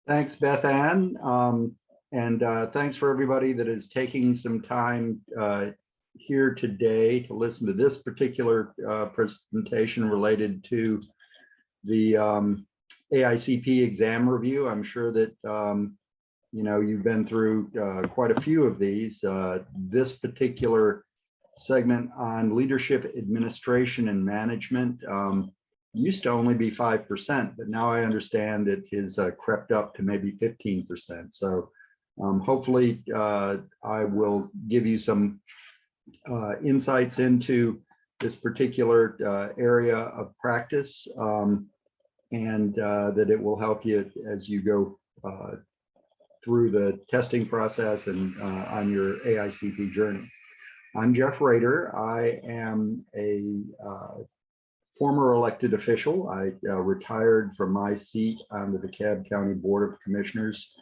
Thanks, Beth Ann. And thanks for everybody that is taking some time here today to listen to this particular presentation related to the AICP exam review. I'm sure that you've been through quite a few of these. This particular segment on leadership, administration, and management used to only be 5%, but now I understand it has crept up to maybe 15%. So hopefully I will give you some insights into this particular area of practice and that it will help you as you go through the testing process and on your AICP journey. I'm Jeff Rader. I am a former elected official. I retired from my seat on the DeKalb County Board of Commissioners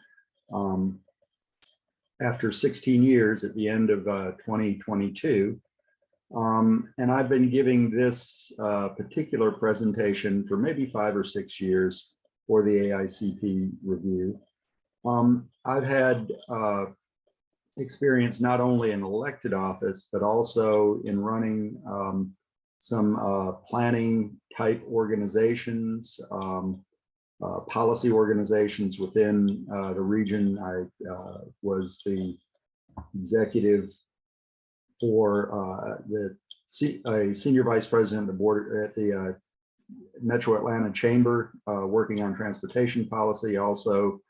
after 16 years at the end of 2022. And I've been giving this particular presentation for maybe 5 or 6 years for the AICP review. I've had experience not only in elected office, but also in running some planning type organizations, policy organizations within the region. I was the executive for a senior vice president of the board at the Metro Atlanta Chamber, working on transportation policy, also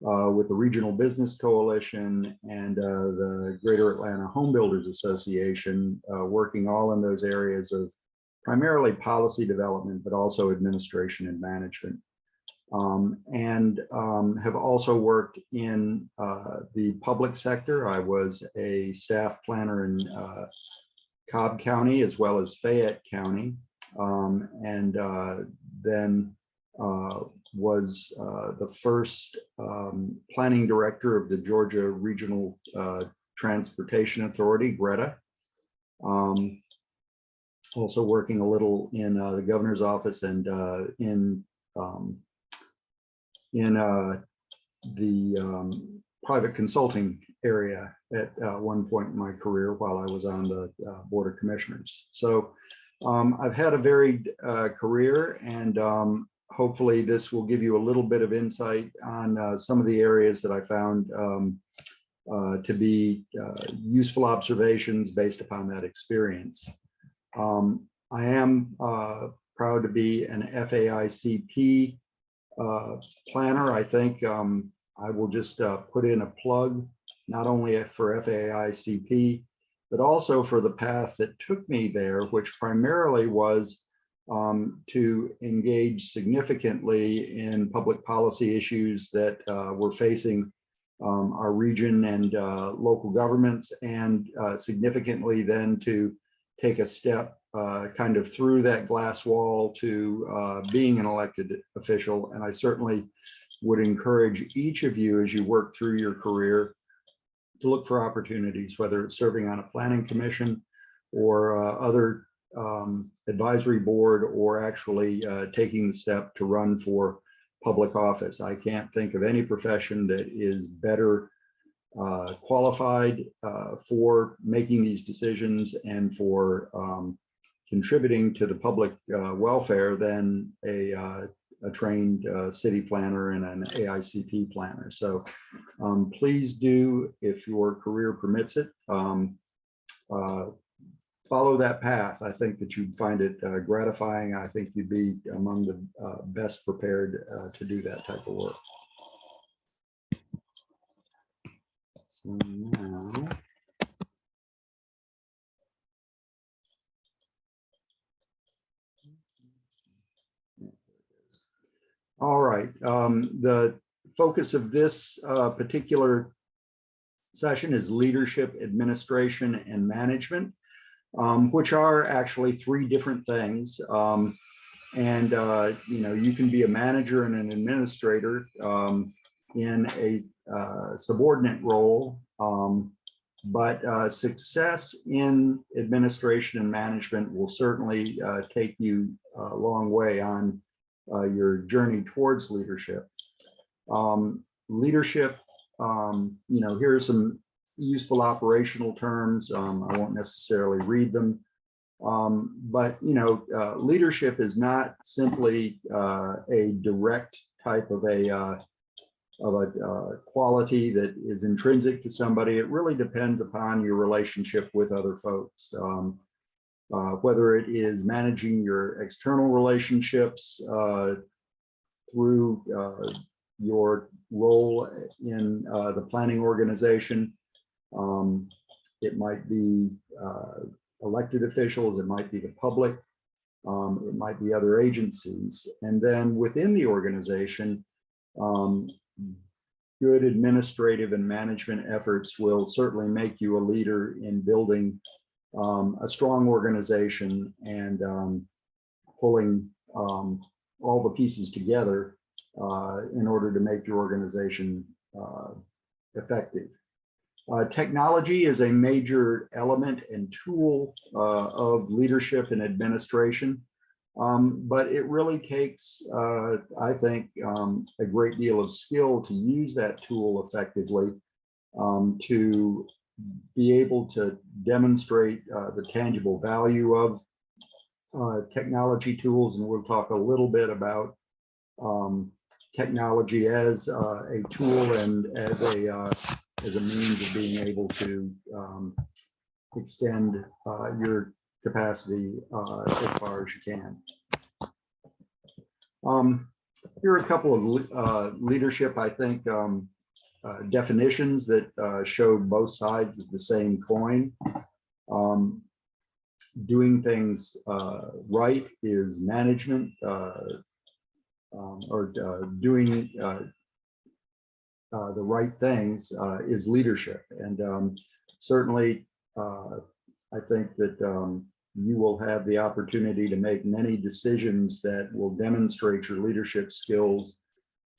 with the Regional Business Coalition and the Greater Atlanta Home Builders Association, working all in those areas of primarily policy development, but also administration and management. And have also worked in the public sector. I was a staff planner in Cobb County as well as Fayette County, and then was the first planning director of the Georgia Regional Transportation Authority, GRETA. Also working a little in the governor's office and in the private consulting area at one point in my career while I was on the Board of Commissioners. So I've had a varied career, and hopefully this will give you a little bit of insight on some of the areas that I found to be useful observations based upon that experience. I am proud to be an FAICP planner. I think I will just put in a plug, not only for FAICP, but also for the path that took me there, which primarily was to engage significantly in public policy issues that were facing our region and local governments, and significantly then to take a step kind of through that glass wall to being an elected official. And I certainly would encourage each of you as you work through your career to look for opportunities, whether it's serving on a planning commission or other advisory board, or actually taking the step to run for public office. I can't think of any profession that is better qualified for making these decisions and for contributing to the public welfare than a trained city planner and an AICP planner. So please do, if your career permits it, follow that path. I think that you'd find it gratifying. I think you'd be among the best prepared to do that type of work. So now, all right. The focus of this particular session is leadership, administration, and management, which are actually 3 different things. And you can be a manager and an administrator in a subordinate role, but success in administration and management will certainly take you a long way on your journey towards leadership. Leadership, here are some useful operational terms. I won't necessarily read them. But leadership is not simply a direct type of a quality that is intrinsic to somebody. It really depends upon your relationship with other folks. Whether it is managing your external relationships through your role in the planning organization. It might be elected officials, it might be the public, it might be other agencies. And then within the organization, good administrative and management efforts will certainly make you a leader in building a strong organization and pulling all the pieces together in order to make your organization effective. Technology is a major element and tool of leadership and administration, but it really takes, I think, a great deal of skill to use that tool effectively, to be able to demonstrate the tangible value of technology tools. And we'll talk a little bit about technology as a tool and as a means of being able to extend your capacity as far as you can. Here are a couple of leadership, I think, definitions that showed both sides of the same coin. Doing things right is management, or doing the right things is leadership. And certainly, I think that you will have the opportunity to make many decisions that will demonstrate your leadership skills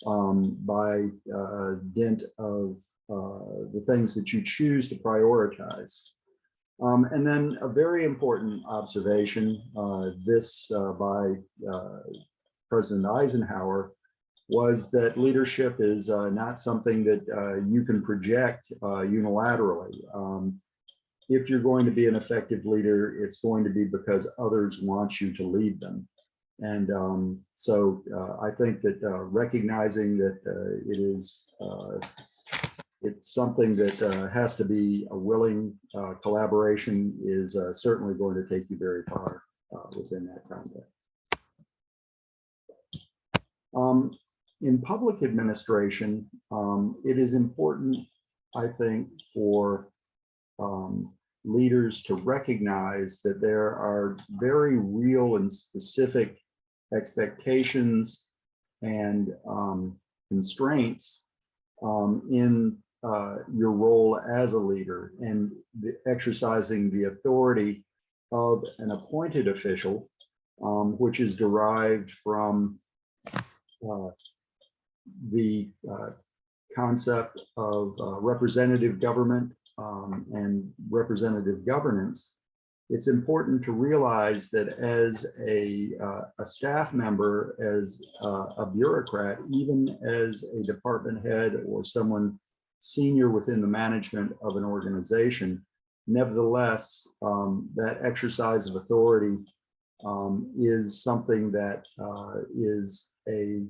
by dint of the things that you choose to prioritize. And then a very important observation, this by President Eisenhower, was that leadership is not something that you can project unilaterally. If you're going to be an effective leader, it's going to be because others want you to lead them. And so I think that recognizing that it's something that has to be a willing collaboration is certainly going to take you very far within that context. In public administration, it is important, I think, for leaders to recognize that there are very real and specific expectations and constraints in your role as a leader, and exercising the authority of an appointed official, which is derived from the concept of representative government and representative governance. It's important to realize that as a staff member, as a bureaucrat, even as a department head or someone senior within the management of an organization, nevertheless, that exercise of authority is something that is a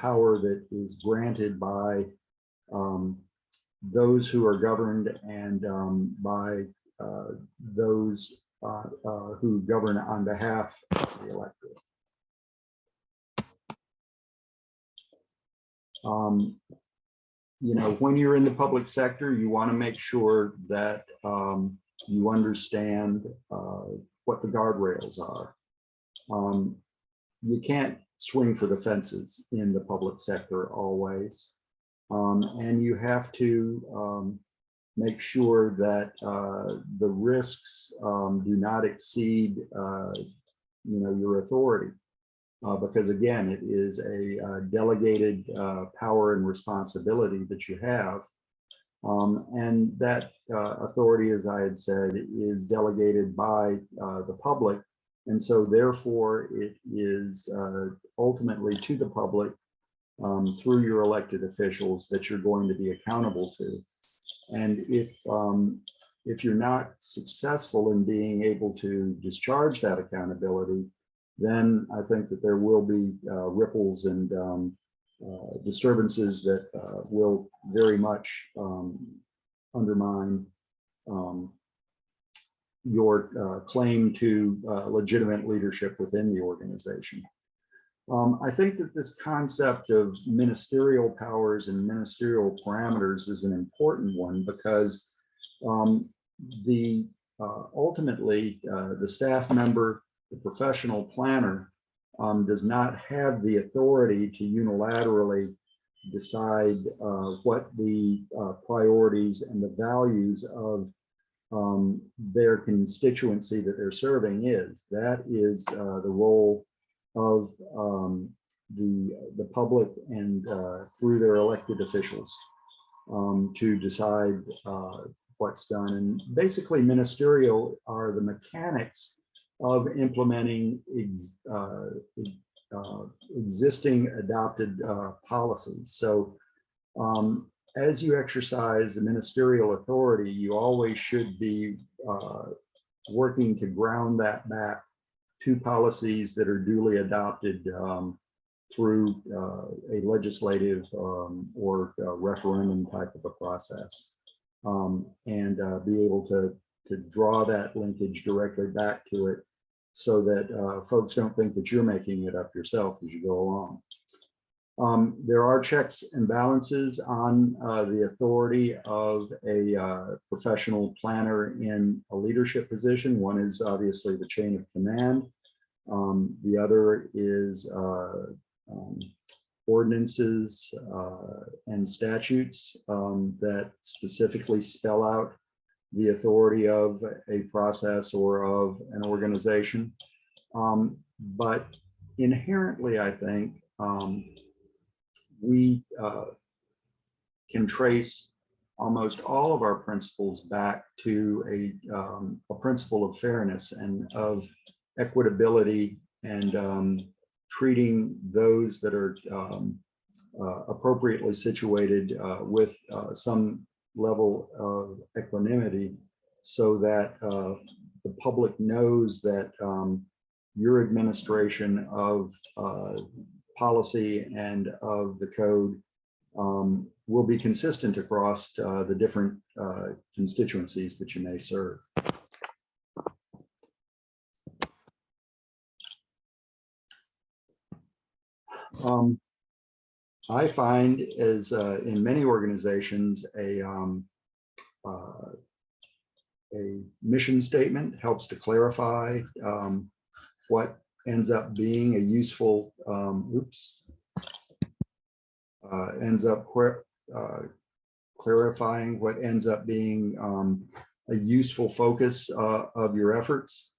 power that is granted by those who are governed and by those who govern on behalf of the electorate. When you're in the public sector, you want to make sure that you understand what the guardrails are. You can't swing for the fences in the public sector always. And you have to make sure that the risks do not exceed your authority, because again, it is a delegated power and responsibility that you have, and that authority, as I had said, is delegated by the public, and so therefore it is ultimately to the public through your elected officials that you're going to be accountable to. And if you're not successful in being able to discharge that accountability, then I think that there will be ripples and disturbances that will very much undermine your claim to legitimate leadership within the organization. I think that this concept of ministerial powers and ministerial parameters is an important one because ultimately the staff member, the professional planner, does not have the authority to unilaterally decide what the priorities and the values of their constituency that they're serving is. That is the role of the public and through their elected officials to decide what's done. And basically ministerial are the mechanics of implementing existing adopted policies. So as you exercise the ministerial authority, you always should be working to ground that back to policies that are duly adopted through a legislative or referendum type of a process, and be able to draw that linkage directly back to it so that folks don't think that you're making it up yourself as you go along. There are checks and balances on the authority of a professional planner in a leadership position. One is obviously the chain of command. The other is ordinances and statutes that specifically spell out the authority of a process or of an organization. But inherently, I think, we can trace almost all of our principles back to a principle of fairness and of equitability and treating those that are appropriately situated with some level of equanimity, so that the public knows that your administration of policy and of the code will be consistent across the different constituencies that you may serve. I find, as in many organizations, a mission statement helps to clarify what ends up being a useful, clarifying what ends up being a useful focus of your efforts.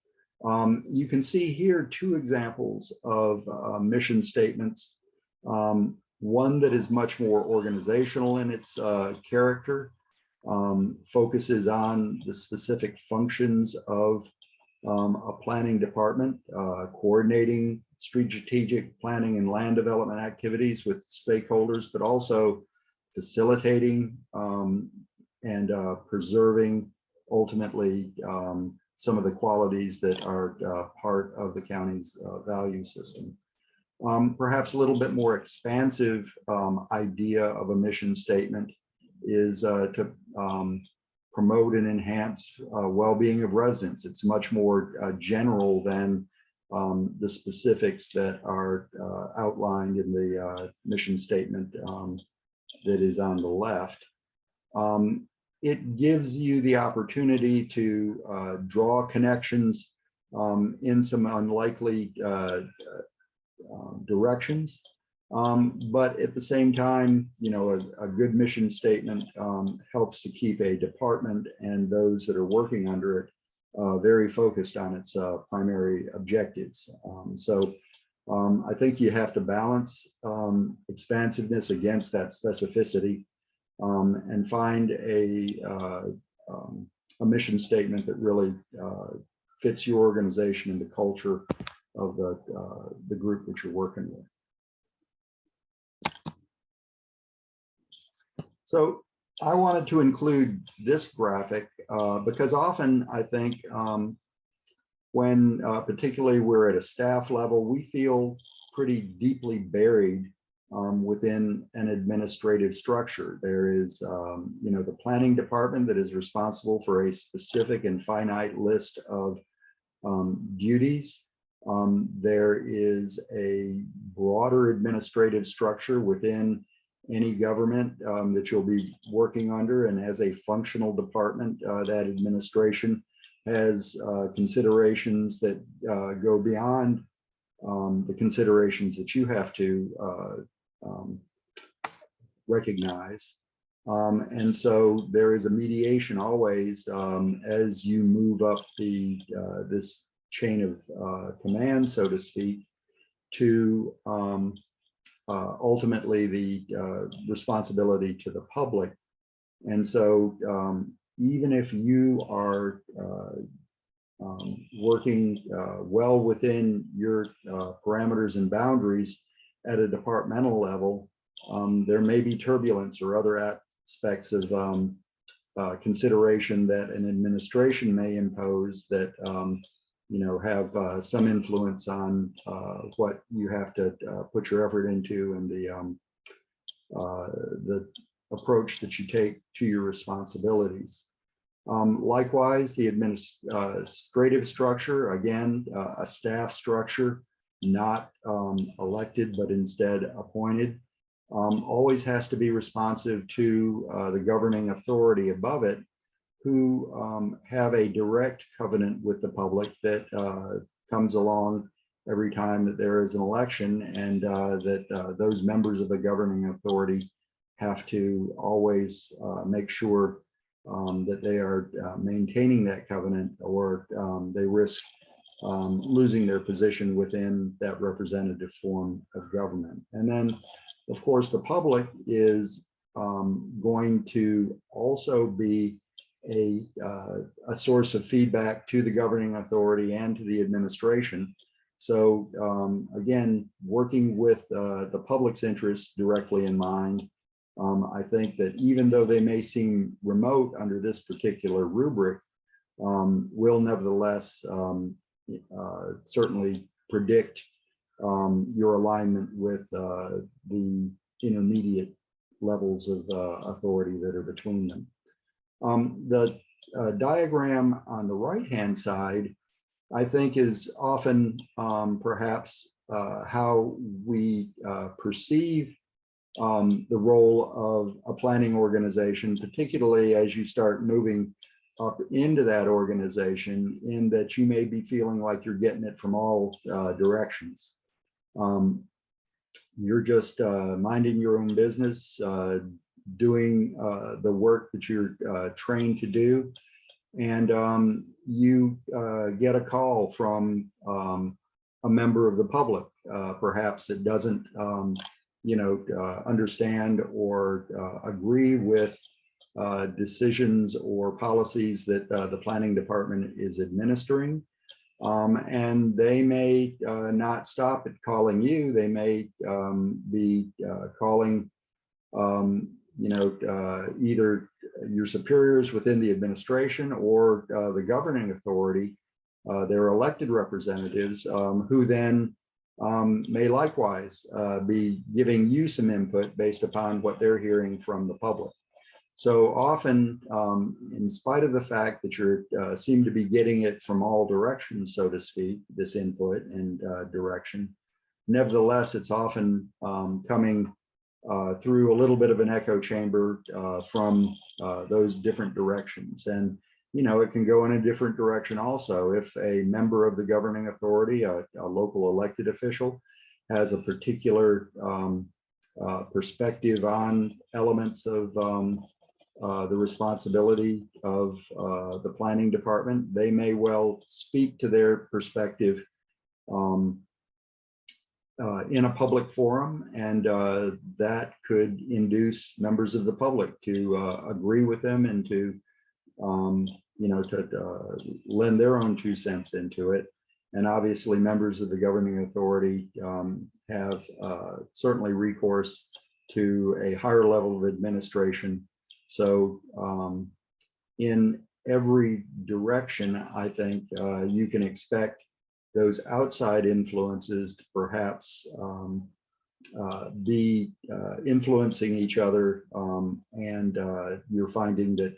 You can see here two examples of mission statements. One that is much more organizational in its character, focuses on the specific functions of a planning department, coordinating strategic planning and land development activities with stakeholders, but also facilitating and preserving ultimately some of the qualities that are part of the county's value system. Perhaps a little bit more expansive idea of a mission statement is to promote and enhance well-being of residents. It's much more general than the specifics that are outlined in the mission statement that is on the left. It gives you the opportunity to draw connections in some unlikely directions. But at the same time, you know, a good mission statement helps to keep a department and those that are working under it very focused on its primary objectives. I think you have to balance expansiveness against that specificity and find a mission statement that really fits your organization and the culture of the group that you're working with. So I wanted to include this graphic because often I think when particularly we're at a staff level, we feel pretty deeply buried within an administrative structure. There is, the planning department that is responsible for a specific and finite list of duties. There is a broader administrative structure within any government that you'll be working under, and as a functional department, that administration has considerations that go beyond the considerations that you have to recognize. And so there is a mediation always as you move up this chain of command, so to speak, to ultimately the responsibility to the public. And so even if you are working well within your parameters and boundaries at a departmental level, there may be turbulence or other aspects of consideration that an administration may impose that have some influence on what you have to put your effort into and the approach that you take to your responsibilities. Likewise, the administrative structure, again, a staff structure, not elected, but instead appointed, always has to be responsive to the governing authority above it, who have a direct covenant with the public that comes along every time that there is an election, and that those members of the governing authority have to always make sure that they are maintaining that covenant, or they risk losing their position within that representative form of government. And then, of course, the public is going to also be a source of feedback to the governing authority and to the administration. So again, working with the public's interests directly in mind, I think that even though they may seem remote under this particular rubric, will nevertheless certainly predict your alignment with the intermediate levels of authority that are between them. The diagram on the right-hand side, I think, is often perhaps how we perceive the role of a planning organization, particularly as you start moving up into that organization, in that you may be feeling like you're getting it from all directions. You're just minding your own business, doing the work that you're trained to do, and you get a call from a member of the public, perhaps that doesn't understand or agree with decisions or policies that the planning department is administering. And they may not stop at calling you. They may be calling either your superiors within the administration or the governing authority, their elected representatives, who then may likewise be giving you some input based upon what they're hearing from the public. So often, in spite of the fact that you seem to be getting it from all directions, so to speak, this input and direction, nevertheless, it's often coming through a little bit of an echo chamber from those different directions. And it can go in a different direction also. If a member of the governing authority, a local elected official, has a particular perspective on elements of the responsibility of the planning department, they may well speak to their perspective in a public forum, and that could induce members of the public to agree with them and to lend their own 2 cents into it. And obviously, members of the governing authority have certainly recourse to a higher level of administration So in every direction, I think you can expect those outside influences to perhaps be influencing each other, and you're finding that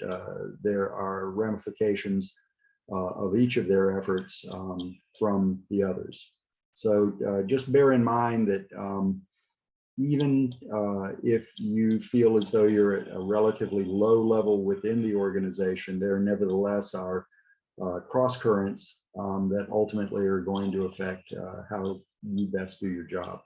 there are ramifications of each of their efforts from the others. So just bear in mind that even if you feel as though you're at a relatively low level within the organization, there nevertheless are cross currents that ultimately are going to affect how you best do your job.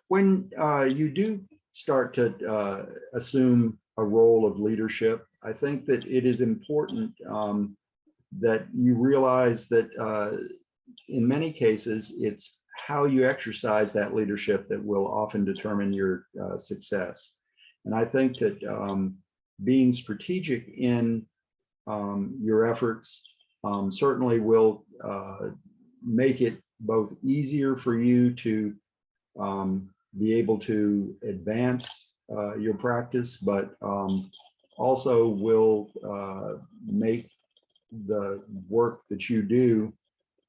When you do start to assume a role of leadership, I think that it is important that you realize that in many cases, it's how you exercise that leadership that will often determine your success. And I think that being strategic in your efforts certainly will make it both easier for you to be able to advance your practice, but also will make the work that you do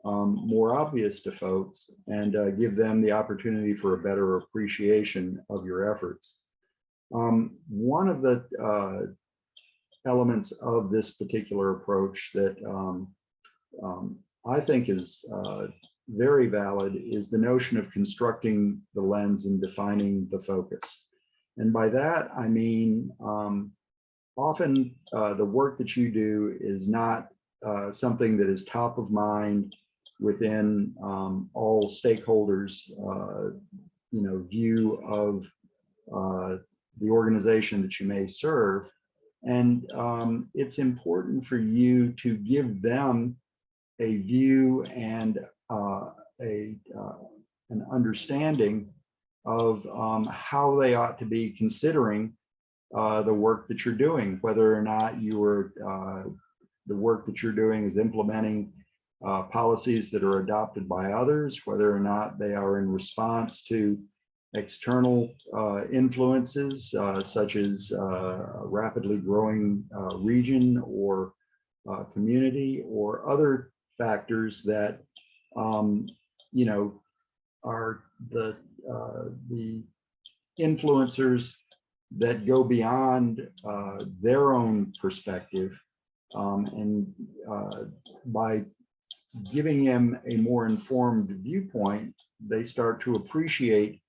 more obvious to folks and give them the opportunity for a better appreciation of your efforts. One of the elements of this particular approach that I think is very valid is the notion of constructing the lens and defining the focus. And by that, I mean, often the work that you do is not something that is top of mind within all stakeholders, view of the organization that you may serve. And it's important for you to give them a view and an understanding of how they ought to be considering the work that you're doing, whether or not the work that you're doing is implementing policies that are adopted by others, whether or not they are in response to external influences such as a rapidly growing region or community, or other factors that are the influencers that go beyond their own perspective, and by giving them a more informed viewpoint, they start to appreciate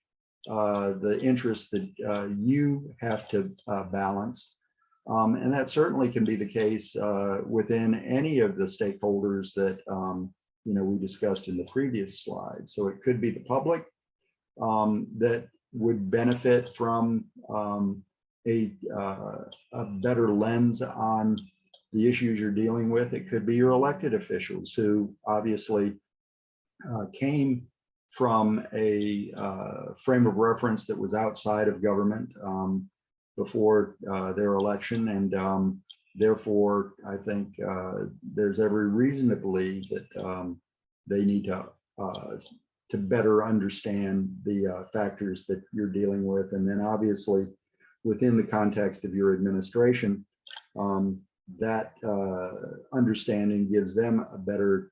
the interests that you have to balance. And that certainly can be the case within any of the stakeholders that we discussed in the previous slide. So it could be the public that would benefit from a better lens on the issues you're dealing with. It could be your elected officials who obviously came from a frame of reference that was outside of government before their election, and therefore I think there's every reason to believe that they need to better understand the factors that you're dealing with. And then obviously within the context of your administration, that understanding gives them a better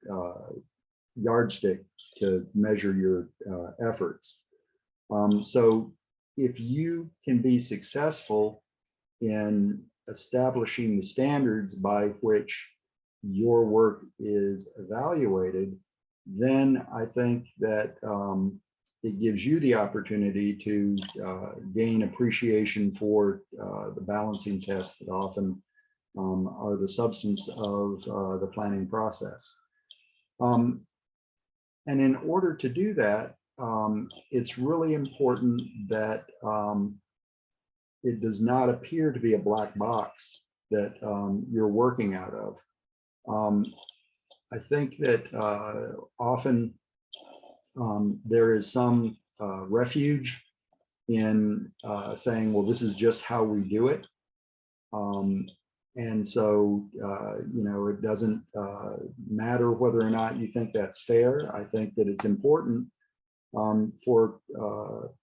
yardstick to measure your efforts. So if you can be successful in establishing the standards by which your work is evaluated, then I think that it gives you the opportunity to gain appreciation for the balancing tests that often are the substance of the planning process. And in order to do that, it's really important that it does not appear to be a black box that you're working out of. I think that often there is some refuge in saying, well, this is just how we do it. And so, it doesn't matter whether or not you think that's fair. I think that it's important for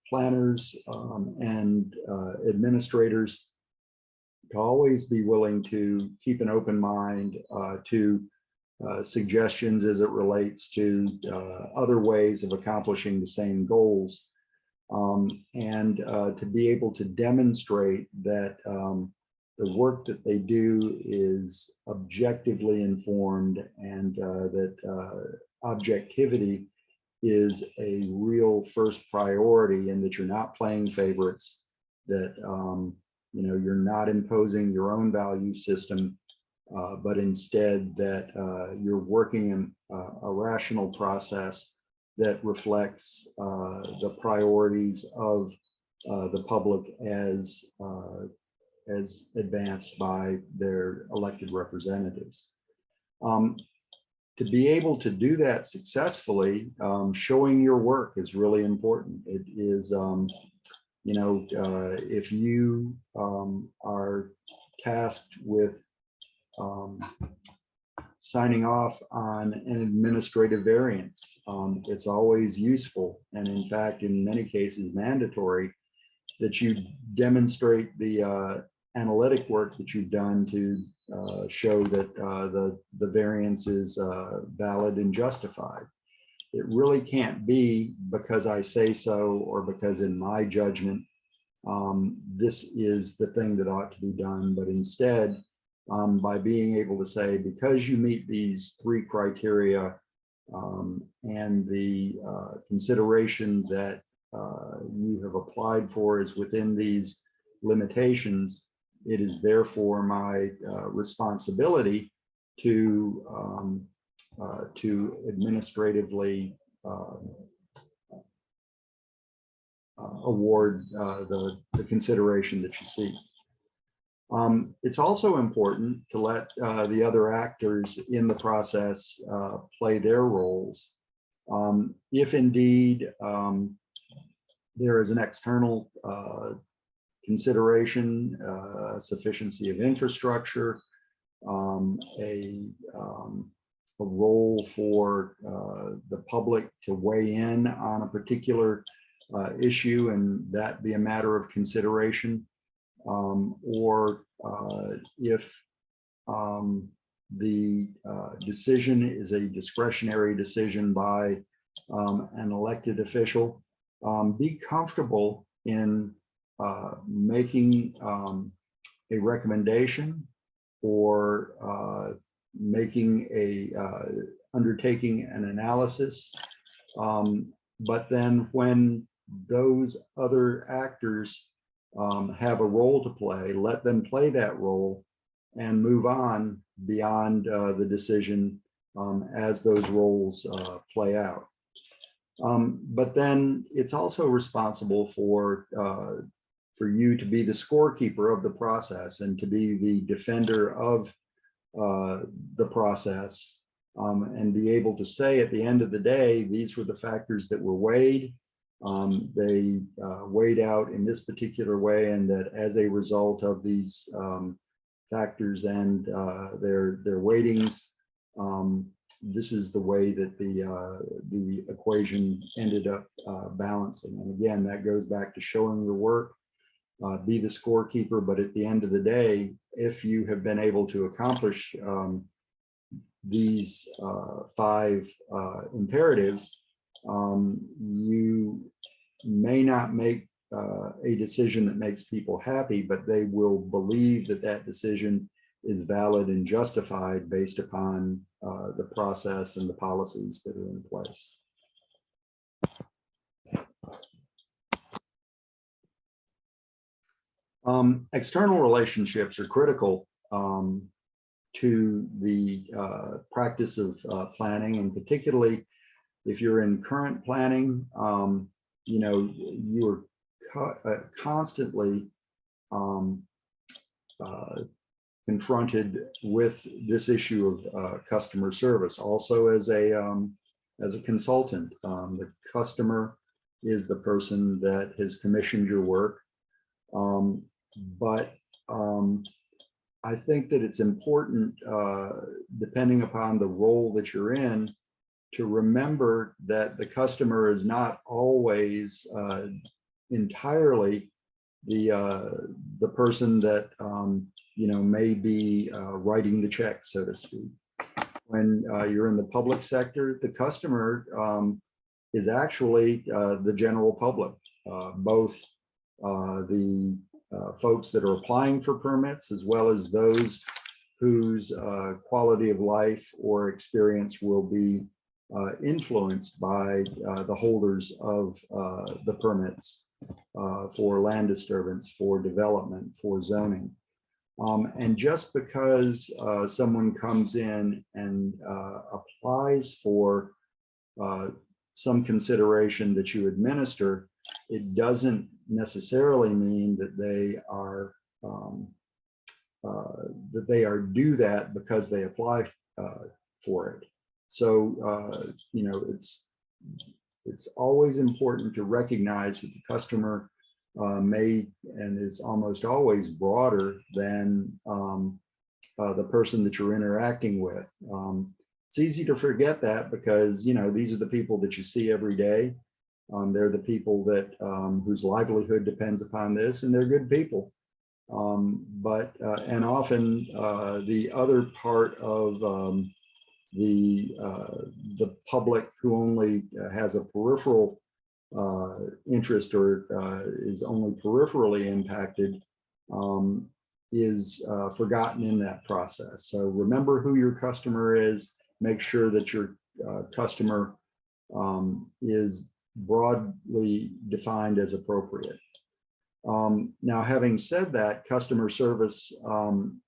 planners and administrators to always be willing to keep an open mind to suggestions as it relates to other ways of accomplishing the same goals, and to be able to demonstrate that the work that they do is objectively informed, and that objectivity is a real first priority, and that you're not playing favorites, that you're not imposing your own value system, but instead that you're working in a rational process that reflects the priorities of the public as advanced by their elected representatives. To be able to do that successfully, showing your work is really important. It is, if you are tasked with signing off on an administrative variance, it's always useful, and in fact, in many cases, mandatory, that you demonstrate the analytic work that you've done to show that the variance is valid and justified. It really can't be because I say so, or because in my judgment, this is the thing that ought to be done, but instead, by being able to say, because you meet these three criteria, and the consideration that you have applied for is within these limitations, it is therefore my responsibility to administratively award the consideration that you seek. It's also important to let the other actors in the process play their roles. If indeed there is an external consideration, sufficiency of infrastructure, a role for the public to weigh in on a particular issue, and that be a matter of consideration, or if the decision is a discretionary decision by an elected official, be comfortable in making a recommendation, or making undertaking an analysis, but then when those other actors have a role to play, let them play that role and move on beyond the decision as those roles play out. But then it's also responsible for you to be the scorekeeper of the process, and to be the defender of the process, and be able to say at the end of the day, these were the factors that were weighed. They weighed out in this particular way, and that as a result of these factors and their weightings, this is the way that the equation ended up balancing. And again, that goes back to showing your work, be the scorekeeper. But at the end of the day, if you have been able to accomplish these 5 imperatives, you may not make a decision that makes people happy, but they will believe that that decision is valid and justified based upon the process and the policies that are in place. External relationships are critical to the practice of planning, and particularly if you're in current planning, you're constantly confronted with this issue of customer service. Also, as a consultant, the customer is the person that has commissioned your work. But I think that it's important, depending upon the role that you're in, to remember that the customer is not always entirely the person that may be writing the check, so to speak. When you're in the public sector, the customer is actually the general public, both the folks that are applying for permits, as well as those whose quality of life or experience will be influenced by the holders of the permits for land disturbance, for development, for zoning. And just because someone comes in and applies for some consideration that you administer, it doesn't necessarily mean that they are do that because they apply for it. So it's always important to recognize that the customer may and is almost always broader than the person that you're interacting with. It's easy to forget that because these are the people that you see every day. They're the people that whose livelihood depends upon this, and they're good people. And often the other part of the public who only has a peripheral interest or is only peripherally impacted is forgotten in that process. So remember who your customer is. Make sure that your customer is broadly defined as appropriate. Now, having said that, customer service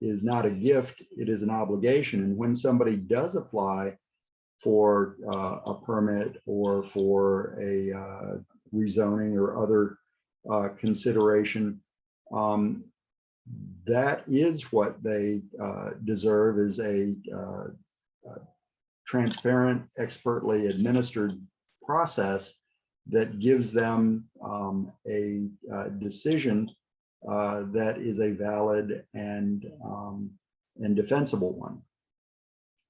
is not a gift, it is an obligation. And when somebody does apply for a permit or for a rezoning or other consideration, that is what they deserve, is a transparent, expertly administered process that gives them a decision that is a valid and defensible one.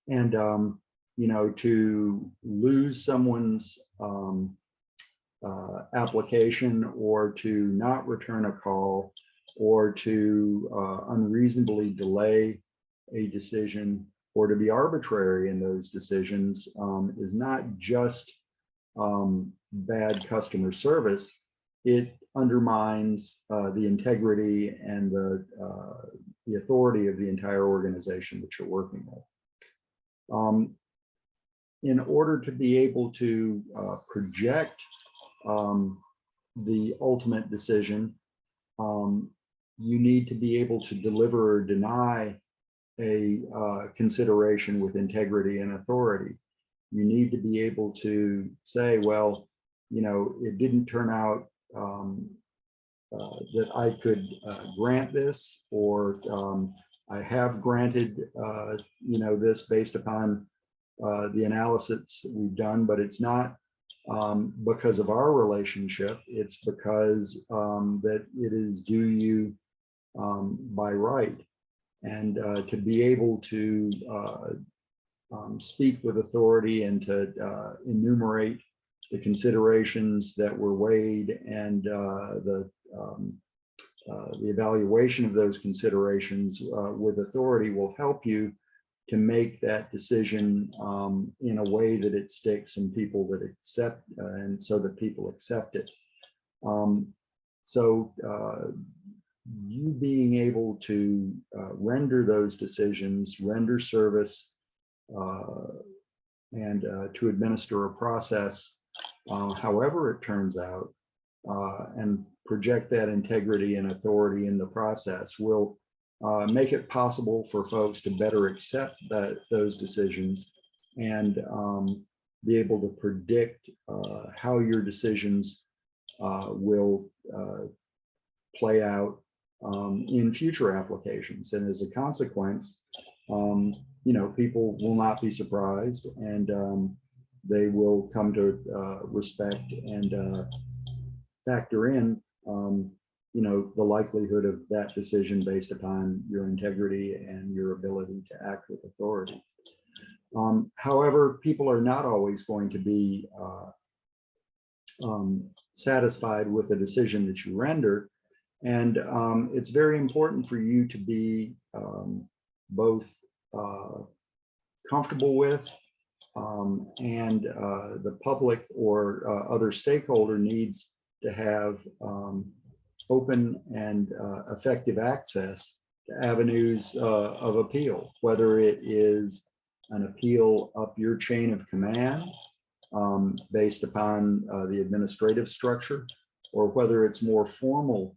And to lose someone's application, or to not return a call, or to unreasonably delay a decision, or to be arbitrary in those decisions is not just bad customer service. It undermines the integrity and the authority of the entire organization that you're working with. In order to be able to project the ultimate decision, you need to be able to deliver or deny a consideration with integrity and authority. You need to be able to say, well, it didn't turn out that I could grant this, or I have granted, this based upon the analysis we've done, but it's not because of our relationship. It's because that it is due you by right. And to be able to speak with authority and to enumerate the considerations that were weighed and the evaluation of those considerations with authority will help you to make that decision in a way that it sticks and people that accept, and so that people accept it. You being able to render those decisions, render service, and to administer a process, however it turns out, and project that integrity and authority in the process will make it possible for folks to better accept those decisions and be able to predict how your decisions will play out in future applications. And as a consequence, people will not be surprised, and they will come to respect and factor in the likelihood of that decision based upon your integrity and your ability to act with authority. However, people are not always going to be satisfied with the decision that you render. And it's very important for you to be both comfortable with and the public or other stakeholder needs to have open and effective access to avenues of appeal, whether it is an appeal up your chain of command based upon the administrative structure, or whether it's more formal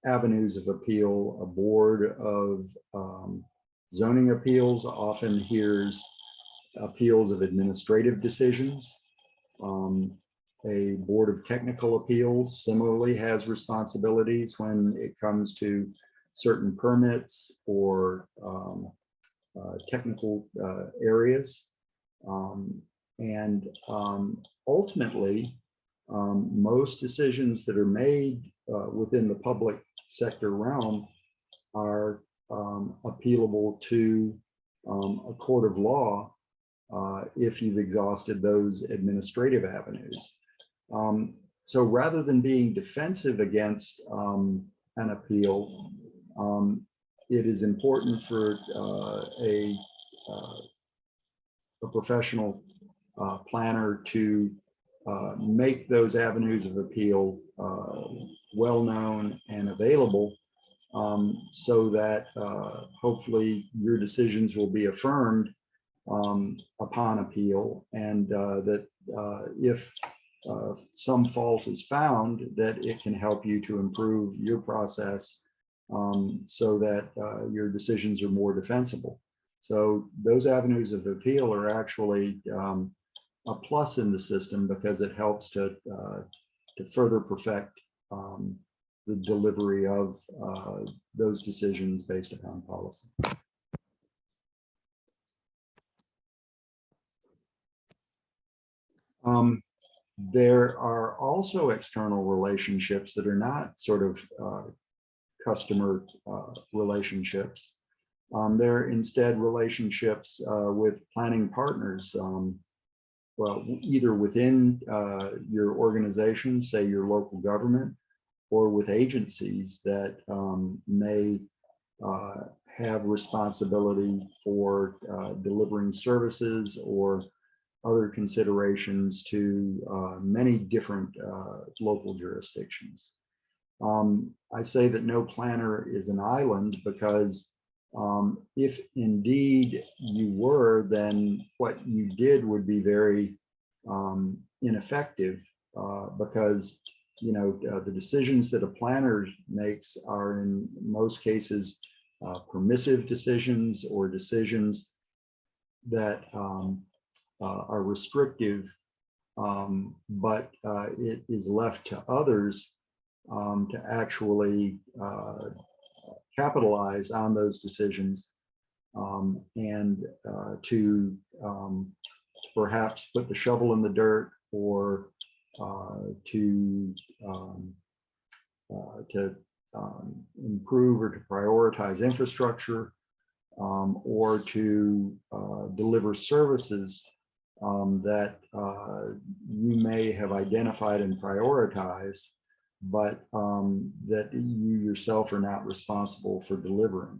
avenues of appeal. A board of zoning appeals often hears appeals of administrative decisions. A board of technical appeals similarly has responsibilities when it comes to certain permits or technical areas. Ultimately, most decisions that are made within the public sector realm are appealable to a court of law if you've exhausted those administrative avenues. So rather than being defensive against an appeal, it is important for a professional planner to make those avenues of appeal well known and available, so that hopefully your decisions will be affirmed upon appeal, and that if some fault is found, that it can help you to improve your process so that your decisions are more defensible. So those avenues of appeal are actually a plus in the system, because it helps to further perfect the delivery of those decisions based upon policy. There are also external relationships that are not sort of customer relationships. They're instead relationships with planning partners, well, either within your organization, say your local government, or with agencies that may have responsibility for delivering services or other considerations to many different local jurisdictions. I say that no planner is an island, because if indeed you were, then what you did would be very ineffective, because the decisions that a planner makes are in most cases permissive decisions, or decisions that are restrictive, but it is left to others to actually capitalize on those decisions, and to perhaps put the shovel in the dirt, or to improve or to prioritize infrastructure, or to deliver services that you may have identified and prioritized, but that you yourself are not responsible for delivering.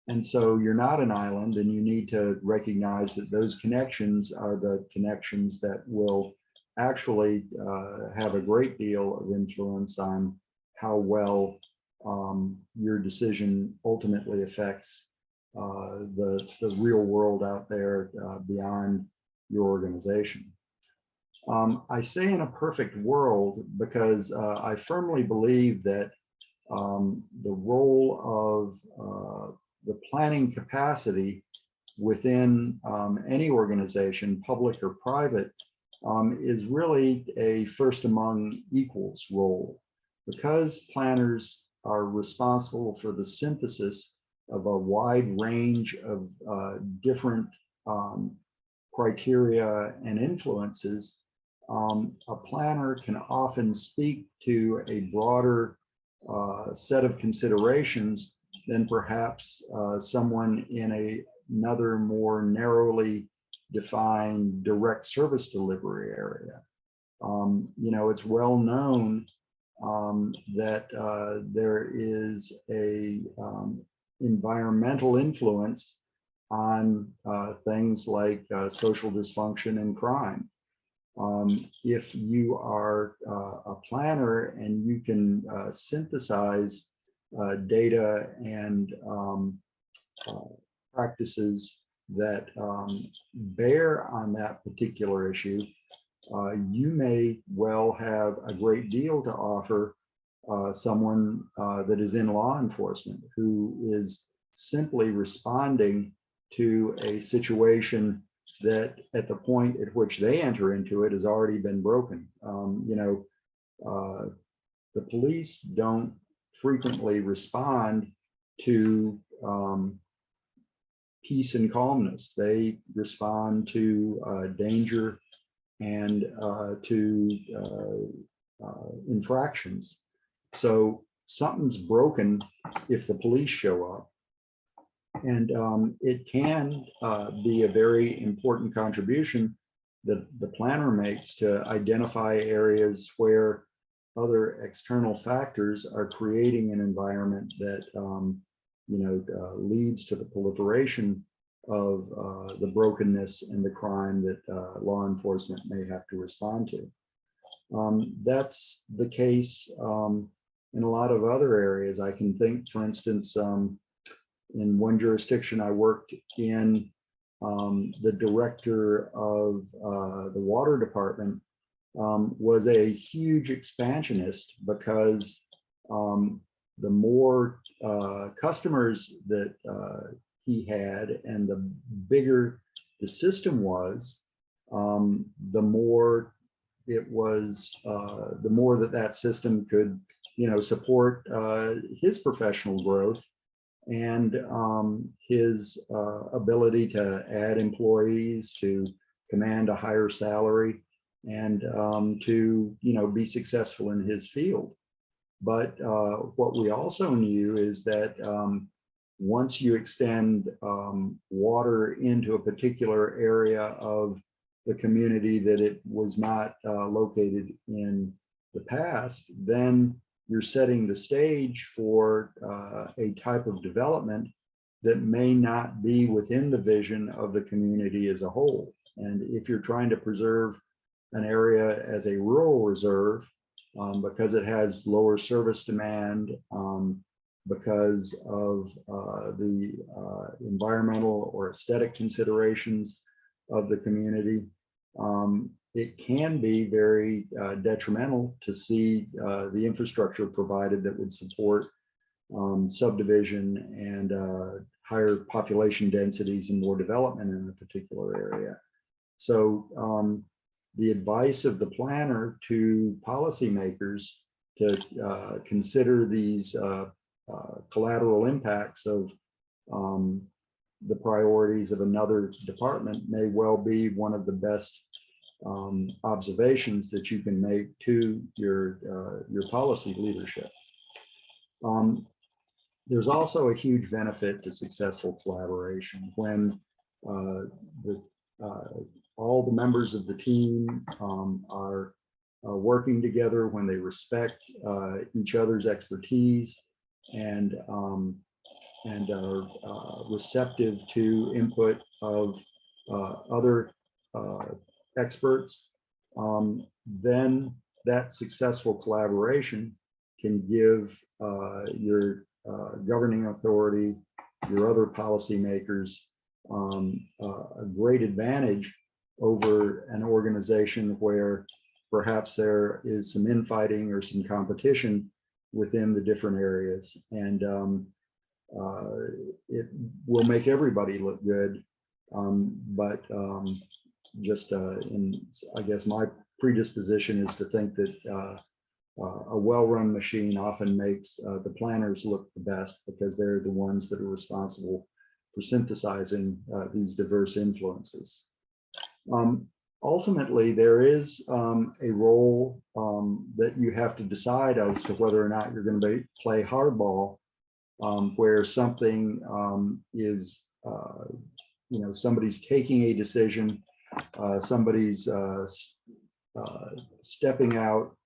And so you're not an island, and you need to recognize that those connections are the connections that will actually have a great deal of influence on how well your decision ultimately affects the real world out there beyond your organization. I say in a perfect world because I firmly believe that the role of the planning capacity within any organization, public or private, is really a first among equals role, because planners are responsible for the synthesis of a wide range of different criteria and influences. A planner can often speak to a broader set of considerations than perhaps someone in another more narrowly defined direct service delivery area. You know, it's well known that there is a environmental influence on things like social dysfunction and crime. If you are a planner and you can synthesize data and practices that bear on that particular issue, you may well have a great deal to offer someone that is in law enforcement who is simply responding to a situation that at the point at which they enter into it has already been broken. You know, the police don't frequently respond to peace and calmness. They respond to danger and to infractions. So something's broken if the police show up. And it can be a very important contribution that the planner makes to identify areas where other external factors are creating an environment that you know, leads to the proliferation of the brokenness and the crime that law enforcement may have to respond to. That's the case in a lot of other areas. I can think, for instance, in one jurisdiction I worked in, the director of the water department was a huge expansionist because the more customers that he had and the bigger the system was, the more it was, the more that system could, you know, support his professional growth and his ability to add employees, to command a higher salary, and to, you know, be successful in his field. But what we also knew is that once you extend water into a particular area of the community that it was not located in the past, then you're setting the stage for a type of development that may not be within the vision of the community as a whole. And if you're trying to preserve an area as a rural reserve, because it has lower service demand, because of the environmental or aesthetic considerations of the community, it can be very detrimental to see the infrastructure provided that would support subdivision and higher population densities and more development in a particular area. So the advice of the planner to policymakers to consider these collateral impacts of the priorities of another department may well be one of the best observations that you can make to your policy leadership. There's also a huge benefit to successful collaboration when all the members of the team are working together, when they respect each other's expertise and are receptive to input of other experts, then that successful collaboration can give your governing authority, your other policymakers, a great advantage over an organization where perhaps there is some infighting or some competition within the different areas. And it will make everybody look good. But just I guess my predisposition is to think that a well-run machine often makes the planners look the best because they're the ones that are responsible for synthesizing these diverse influences. Ultimately, there is a role that you have to decide as to whether or not you're going to play hardball where something is, somebody's taking a decision, somebody's stepping out,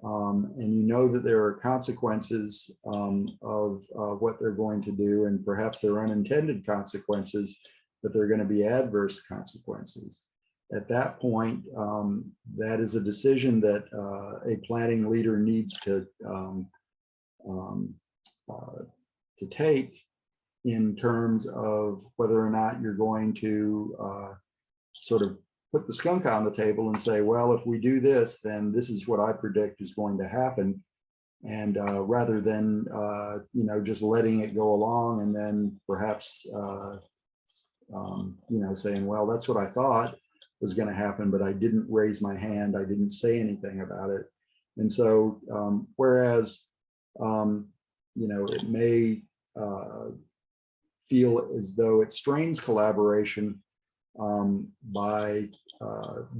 and you know that there are consequences of what they're going to do, and perhaps there are unintended consequences, but they're going to be adverse consequences. At that point, that is a decision that a planning leader needs to take in terms of whether or not you're going to sort of put the skunk on the table and say, well, if we do this, then this is what I predict is going to happen. And rather than, just letting it go along and then perhaps, saying, well, that's what I thought was going to happen, but I didn't raise my hand. I didn't say anything about it. And so, whereas, it may feel as though it strains collaboration by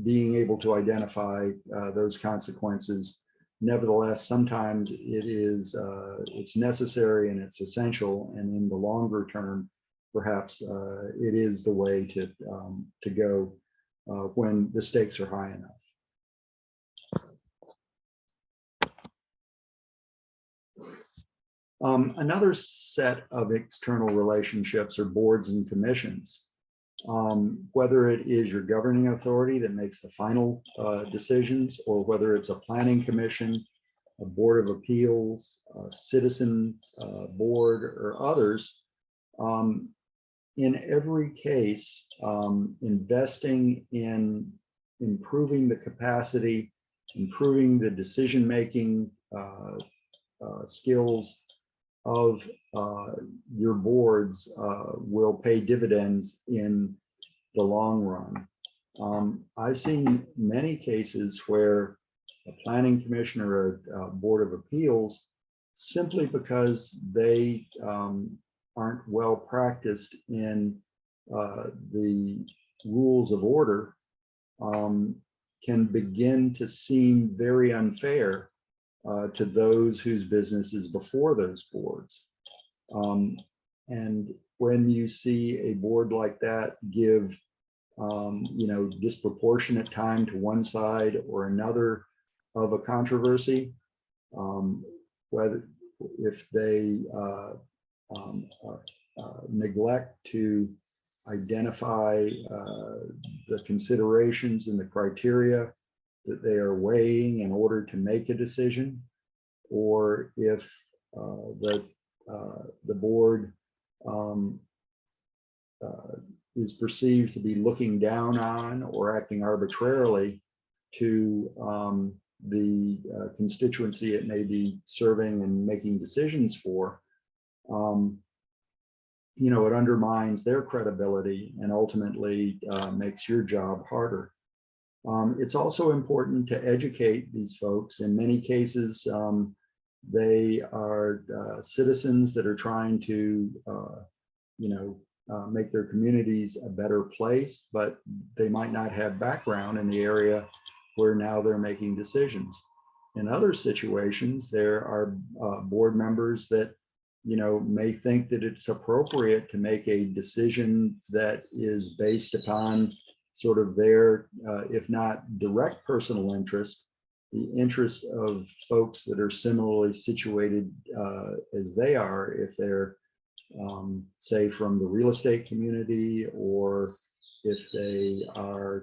being able to identify those consequences. Nevertheless, sometimes it's necessary and it's essential, and in the longer term, perhaps it is the way to go when the stakes are high enough. Another set of external relationships are boards and commissions. Whether it is your governing authority that makes the final decisions, or whether it's a planning commission, a board of appeals, a citizen board, or others, in every case, investing in improving the capacity, improving the decision-making skills of your boards will pay dividends in the long run. I've seen many cases where a planning commission or a board of appeals, simply because they aren't well practiced in the rules of order, can begin to seem very unfair to those whose business is before those boards. And when you see a board like that give, disproportionate time to one side or another of a controversy, whether if they neglect to identify the considerations and the criteria that they are weighing in order to make a decision, or if the board is perceived to be looking down on or acting arbitrarily to the constituency it may be serving and making decisions for, it undermines their credibility and ultimately makes your job harder. It's also important to educate these folks. In many cases, they are citizens that are trying to, make their communities a better place, but they might not have background in the area where now they're making decisions. In other situations, there are board members that, may think that it's appropriate to make a decision that is based upon sort of their, if not direct personal interest, the interest of folks that are similarly situated as they are, if they're, say, from the real estate community, or if they are,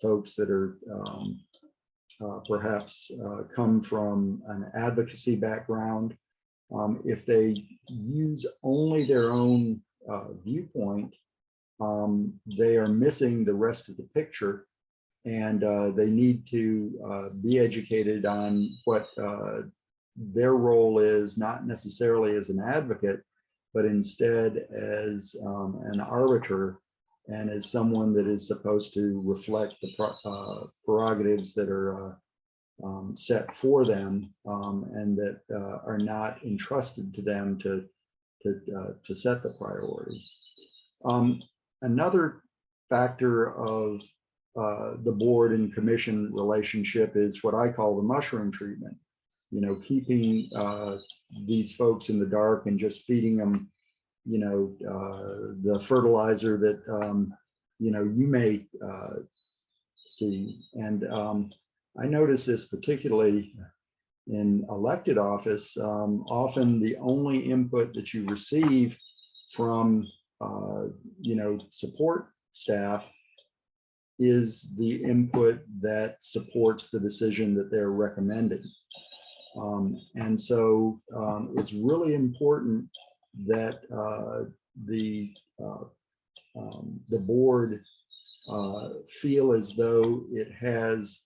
folks that are perhaps come from an advocacy background. If they use only their own viewpoint, they are missing the rest of the picture, and they need to be educated on what their role is, not necessarily as an advocate, but instead as an arbiter and as someone that is supposed to reflect the prerogatives that are set for them, and that are not entrusted to them to set the priorities. Another factor of the board and commission relationship is what I call the mushroom treatment. Keeping these folks in the dark and just feeding them, the fertilizer that, you may see. And I notice this particularly in elected office. Often the only input that you receive from, support staff is the input that supports the decision that they're recommending. And so it's really important that the board feel as though it has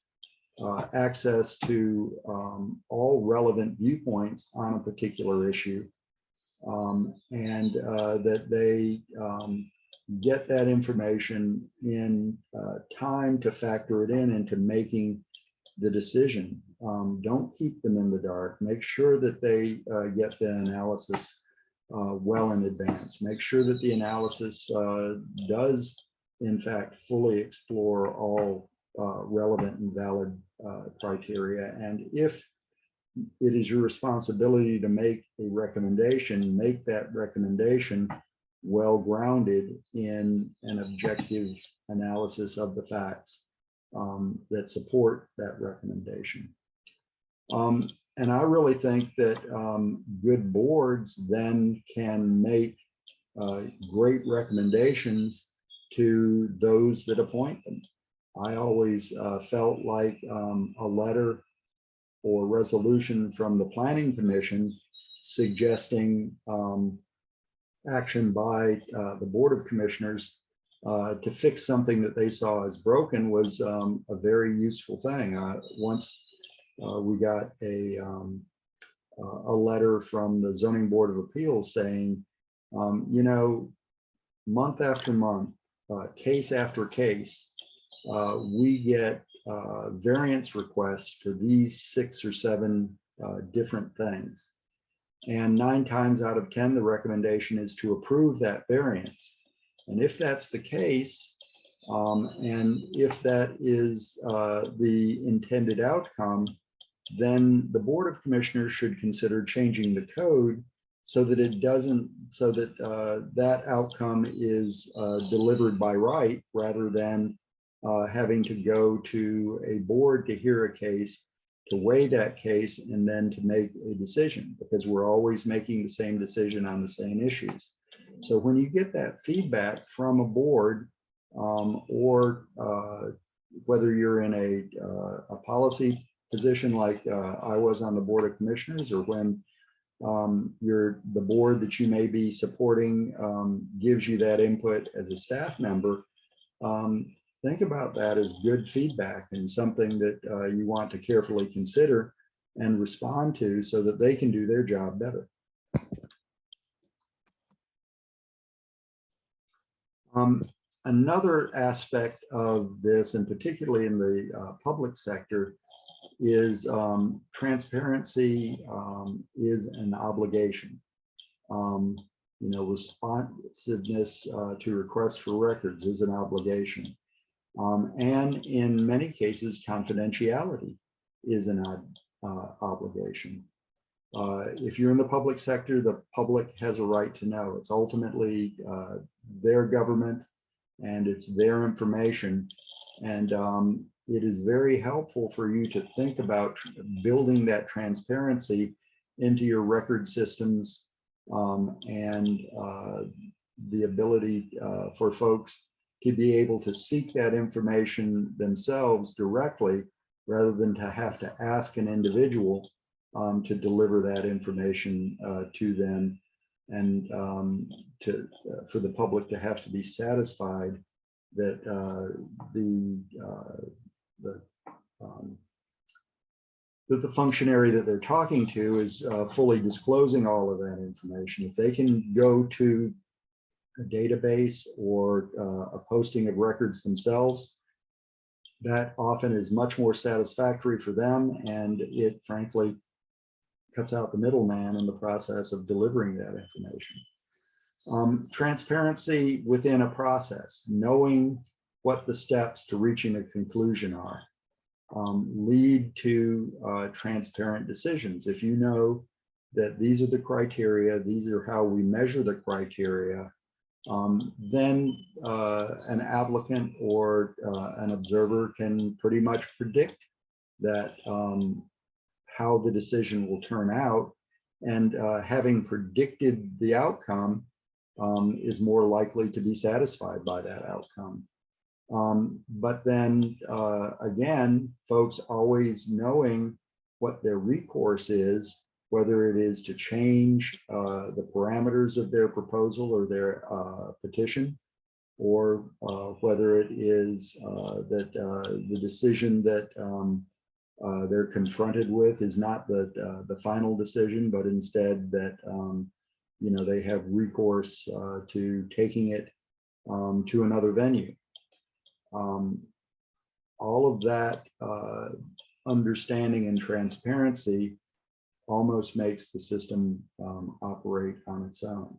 access to all relevant viewpoints on a particular issue, and that they get that information in time to factor it in into making the decision. Don't keep them in the dark. Make sure that they get the analysis well in advance. Make sure that the analysis does, in fact, fully explore all relevant and valid criteria. And if it is your responsibility to make a recommendation, make that recommendation well grounded in an objective analysis of the facts that support that recommendation. And I really think that good boards then can make great recommendations to those that appoint them. I always felt like a letter or resolution from the Planning Commission suggesting action by the Board of Commissioners to fix something that they saw as broken was a very useful thing. Once we got a letter from the Zoning Board of Appeals saying, month after month, case after case, we get variance requests for these 6 or 7 different things. And 9 times out of 10, the recommendation is to approve that variance. And if that's the case, and if that is the intended outcome, then the Board of Commissioners should consider changing the code so that it doesn't, so that that outcome is delivered by right, rather than having to go to a board to hear a case, to weigh that case, and then to make a decision, because we're always making the same decision on the same issues. So when you get that feedback from a board, or whether you're in a policy position like I was on the Board of Commissioners, or when the board that you may be supporting gives you that input as a staff member, think about that as good feedback and something that you want to carefully consider and respond to so that they can do their job better. Another aspect of this, and particularly in the public sector, is transparency is an obligation. Responsiveness to requests for records is an obligation. And in many cases, confidentiality is an obligation. If you're in the public sector, the public has a right to know. It's ultimately their government and it's their information. And it is very helpful for you to think about building that transparency into your record systems, and the ability for folks to be able to seek that information themselves directly, rather than to have to ask an individual to deliver that information to them, and for the public to have to be satisfied that that the functionary that they're talking to is fully disclosing all of that information. If they can go to a database or a posting of records themselves, that often is much more satisfactory for them, and it frankly cuts out the middleman in the process of delivering that information. Transparency within a process, knowing what the steps to reaching a conclusion are, lead to transparent decisions. If you know that these are the criteria, these are how we measure the criteria, then an applicant or an observer can pretty much predict that how the decision will turn out, and having predicted the outcome is more likely to be satisfied by that outcome. But then again, folks always knowing what their recourse is, whether it is to change the parameters of their proposal or their petition, or whether it is that the decision that they're confronted with is not the final decision, but instead that you know, they have recourse to taking it to another venue. All of that understanding and transparency almost makes the system operate on its own.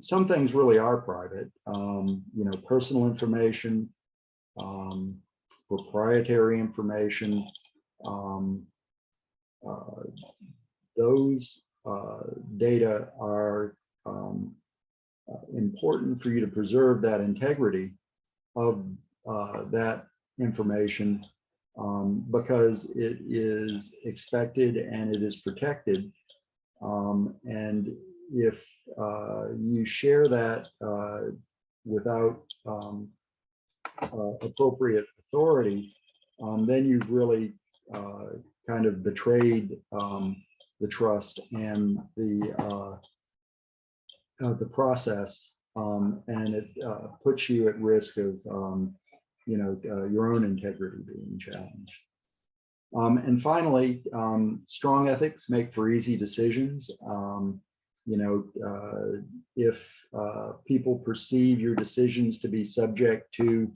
Some things really are private, you know, personal information, proprietary information, those data are important for you to preserve that integrity of that information, because it is expected and it is protected. And if you share that without appropriate authority, then you've really kind of betrayed the trust and the process, and it puts you at risk of you know, your own integrity being challenged. And finally, strong ethics make for easy decisions. You know, if people perceive your decisions to be subject to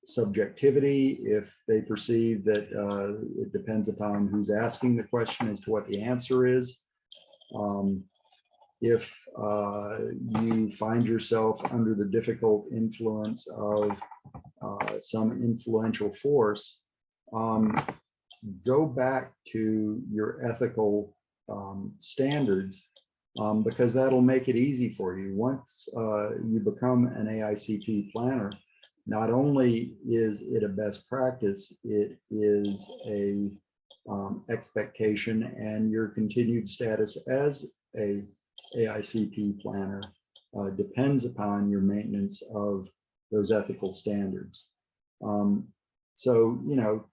subjectivity, if they perceive that it depends upon who's asking the question as to what the answer is, if you find yourself under the difficult influence of some influential force, go back to your ethical standards, because that'll make it easy for you. Once you become an AICP planner, not only is it a best practice, it is a expectation, and your continued status as a AICP planner depends upon your maintenance of those ethical standards. So, you know,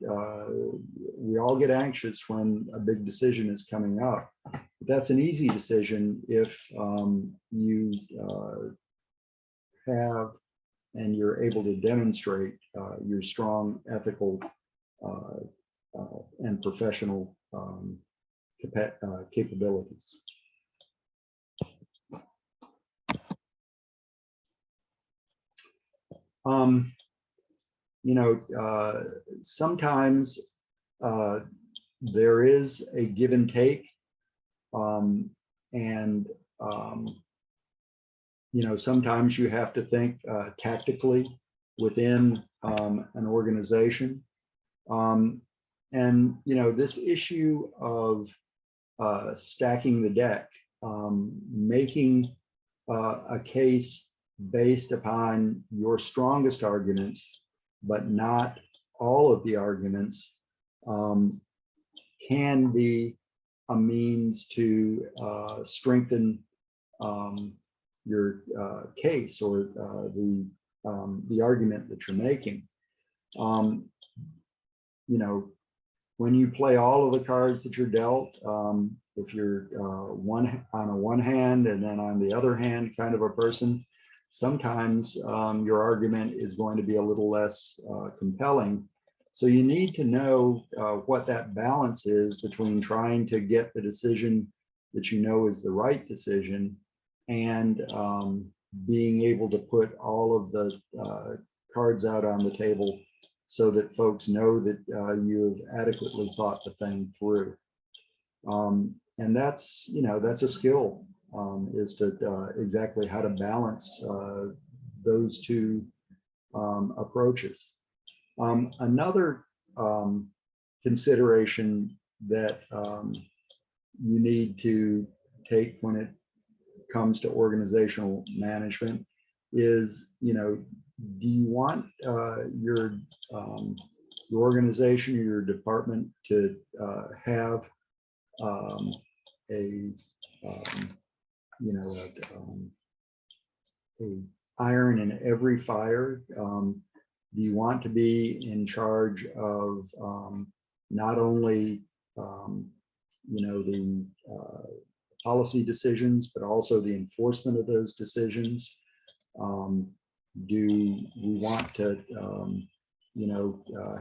we all get anxious when a big decision is coming up. That's an easy decision if you have and you're able to demonstrate your strong ethical and professional capabilities. You know, sometimes there is a give and take, and you know, sometimes you have to think tactically within an organization. And you know, this issue of stacking the deck, making a case based upon your strongest arguments, but not all of the arguments, can be a means to strengthen your case, or the argument that you're making. You know, when you play all of the cards that you're dealt, if you're on one hand and then on the other hand kind of a person, sometimes your argument is going to be a little less compelling. So you need to know what that balance is between trying to get the decision that you know is the right decision, and being able to put all of the cards out on the table so that folks know that you have adequately thought the thing through. And that's, you know, that's a skill, is to exactly how to balance those two approaches. Another consideration that you need to take when it comes to organizational management is, do you want your organization or your department to have a iron in every fire? Do you want to be in charge of not only the policy decisions, but also the enforcement of those decisions? Do we want to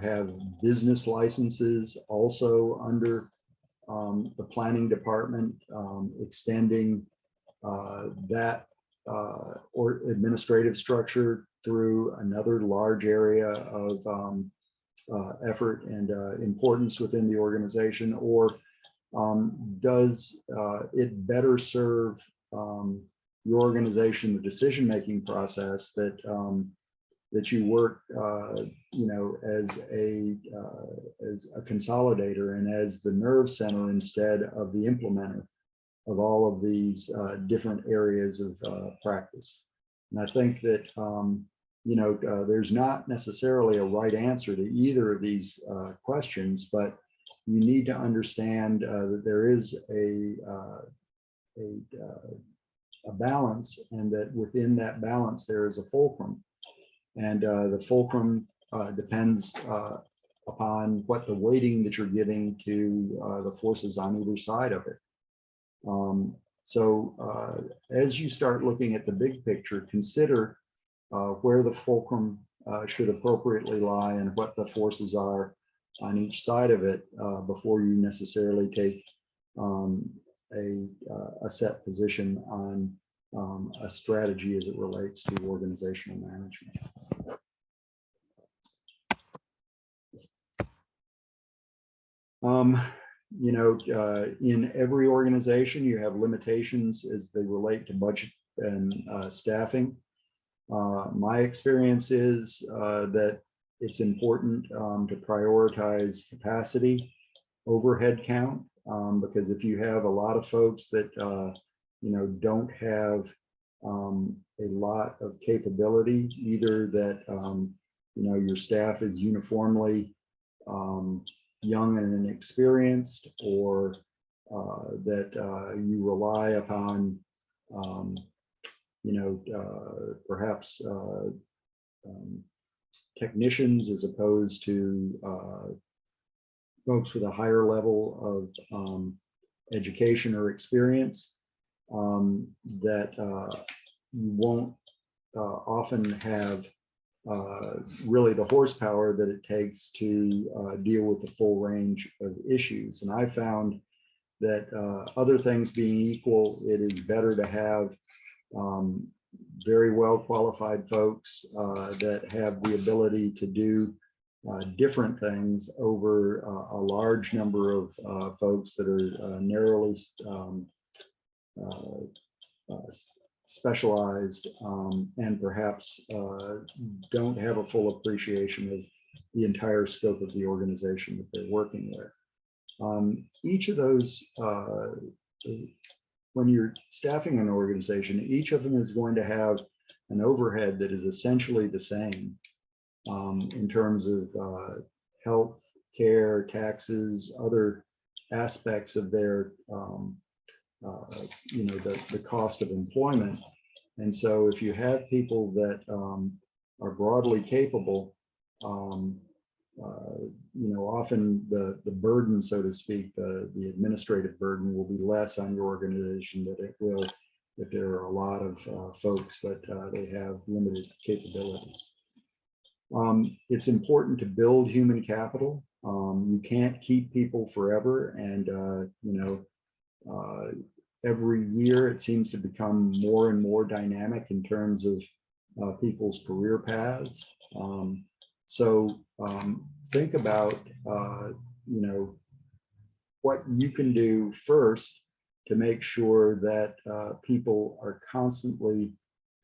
have business licenses also under the planning department, extending that or administrative structure through another large area of effort and importance within the organization? Or does it better serve your organization, the decision-making process, that that you work as a consolidator and as the nerve center instead of the implementer of all of these different areas of practice? And I think that there's not necessarily a right answer to either of these questions, but you need to understand that there is a balance, and that within that balance there is a fulcrum, and the fulcrum depends upon what the weighting that you're giving to the forces on either side of it. So as you start looking at the big picture, consider where the fulcrum should appropriately lie and what the forces are on each side of it before you necessarily take a set position on a strategy as it relates to organizational management. In every organization, you have limitations as they relate to budget and staffing. My experience is that it's important to prioritize capacity over head count, because if you have a lot of folks that don't have a lot of capability, either that your staff is uniformly young and inexperienced, or that you rely upon perhaps technicians as opposed to folks with a higher level of education or experience, that you won't often have really the horsepower that it takes to deal with the full range of issues. And I found that other things being equal, it is better to have very well qualified folks that have the ability to do different things over a large number of folks that are narrowly specialized and perhaps don't have a full appreciation of the entire scope of the organization that they're working with. Each of those, when you're staffing an organization, each of them is going to have an overhead that is essentially the same in terms of health care, taxes, other aspects of their the cost of employment. And so if you have people that are broadly capable, often the burden, so to speak, the administrative burden will be less on your organization than it will if there are a lot of folks, but they have limited capabilities. It's important to build human capital. You can't keep people forever, and every year it seems to become more and more dynamic in terms of people's career paths. So think about what you can do first to make sure that people are constantly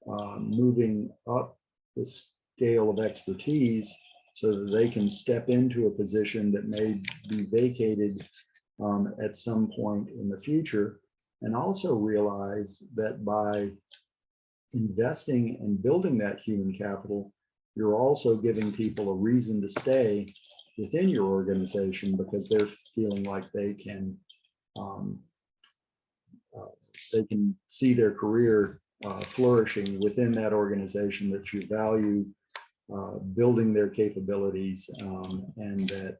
moving up the scale of expertise so that they can step into a position that may be vacated at some point in the future, and also realize that by investing and building that human capital, you're also giving people a reason to stay within your organization because they're feeling like um, they can see their career flourishing within that organization, that you value building their capabilities, and that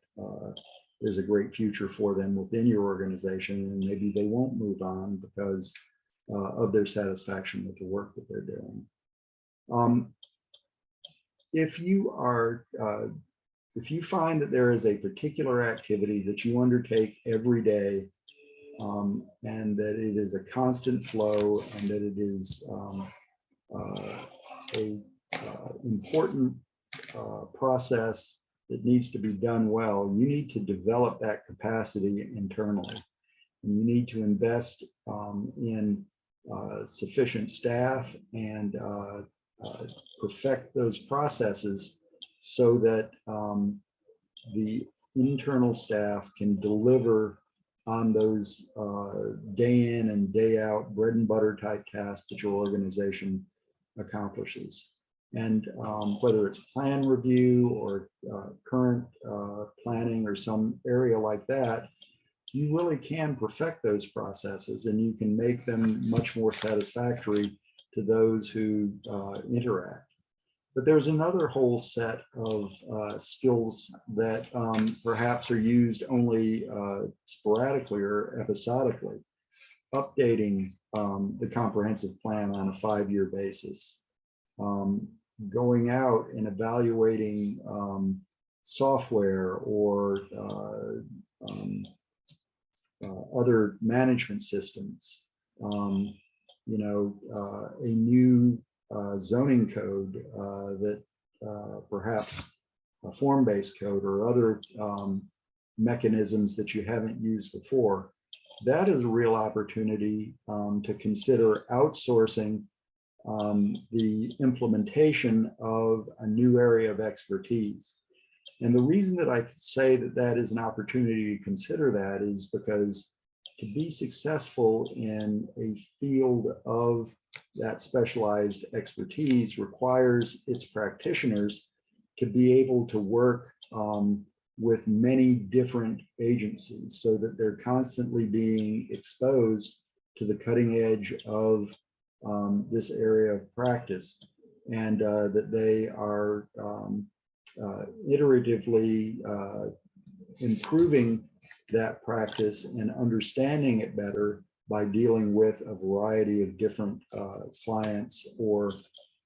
there's a great future for them within your organization, and maybe they won't move on because of their satisfaction with the work that they're doing. If you find that there is a particular activity that you undertake every day, and that it is a constant flow, and that it is a important process that needs to be done well, you need to develop that capacity internally. And you need to invest in sufficient staff and perfect those processes so that the internal staff can deliver on those day in and day out bread and butter type tasks that your organization accomplishes. And whether it's plan review or current planning or some area like that, you really can perfect those processes, and you can make them much more satisfactory to those who interact. But there's another whole set of skills that perhaps are used only sporadically or episodically. Updating the comprehensive plan on a 5-year basis. Going out and evaluating software or other management systems. A new zoning code that perhaps a form-based code or other mechanisms that you haven't used before. That is a real opportunity to consider outsourcing the implementation of a new area of expertise. And the reason that I say that that is an opportunity to consider that is because to be successful in a field of that specialized expertise requires its practitioners to be able to work with many different agencies so that they're constantly being exposed to the cutting edge of this area of practice, and that they are iteratively improving that practice and understanding it better by dealing with a variety of different clients or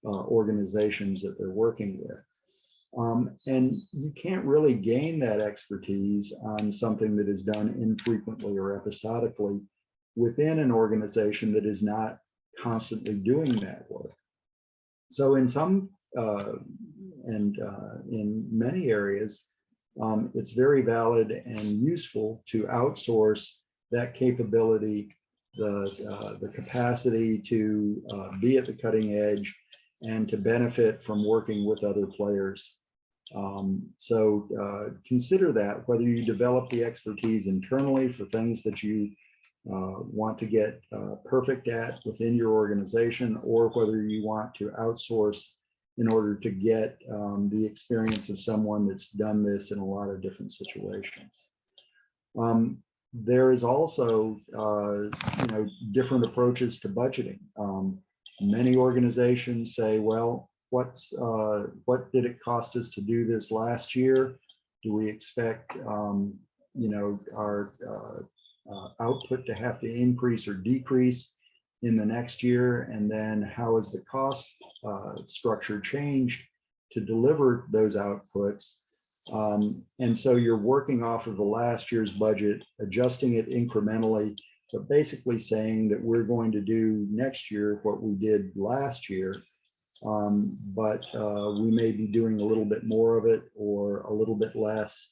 organizations that they're working with. And you can't really gain that expertise on something that is done infrequently or episodically within an organization that is not constantly doing that work. So in some in many areas, it's very valid and useful to outsource that capability, the capacity to be at the cutting edge and to benefit from working with other players. So consider that, whether you develop the expertise internally for things that you want to get perfect at within your organization, or whether you want to outsource in order to get the experience of someone that's done this in a lot of different situations. There is also, different approaches to budgeting. Many organizations say, well, what did it cost us to do this last year? Do we expect, our output to have to increase or decrease in the next year? And then how is the cost structure changed to deliver those outputs? And so you're working off of the last year's budget, adjusting it incrementally, but basically saying that we're going to do next year what we did last year, but we may be doing a little bit more of it or a little bit less.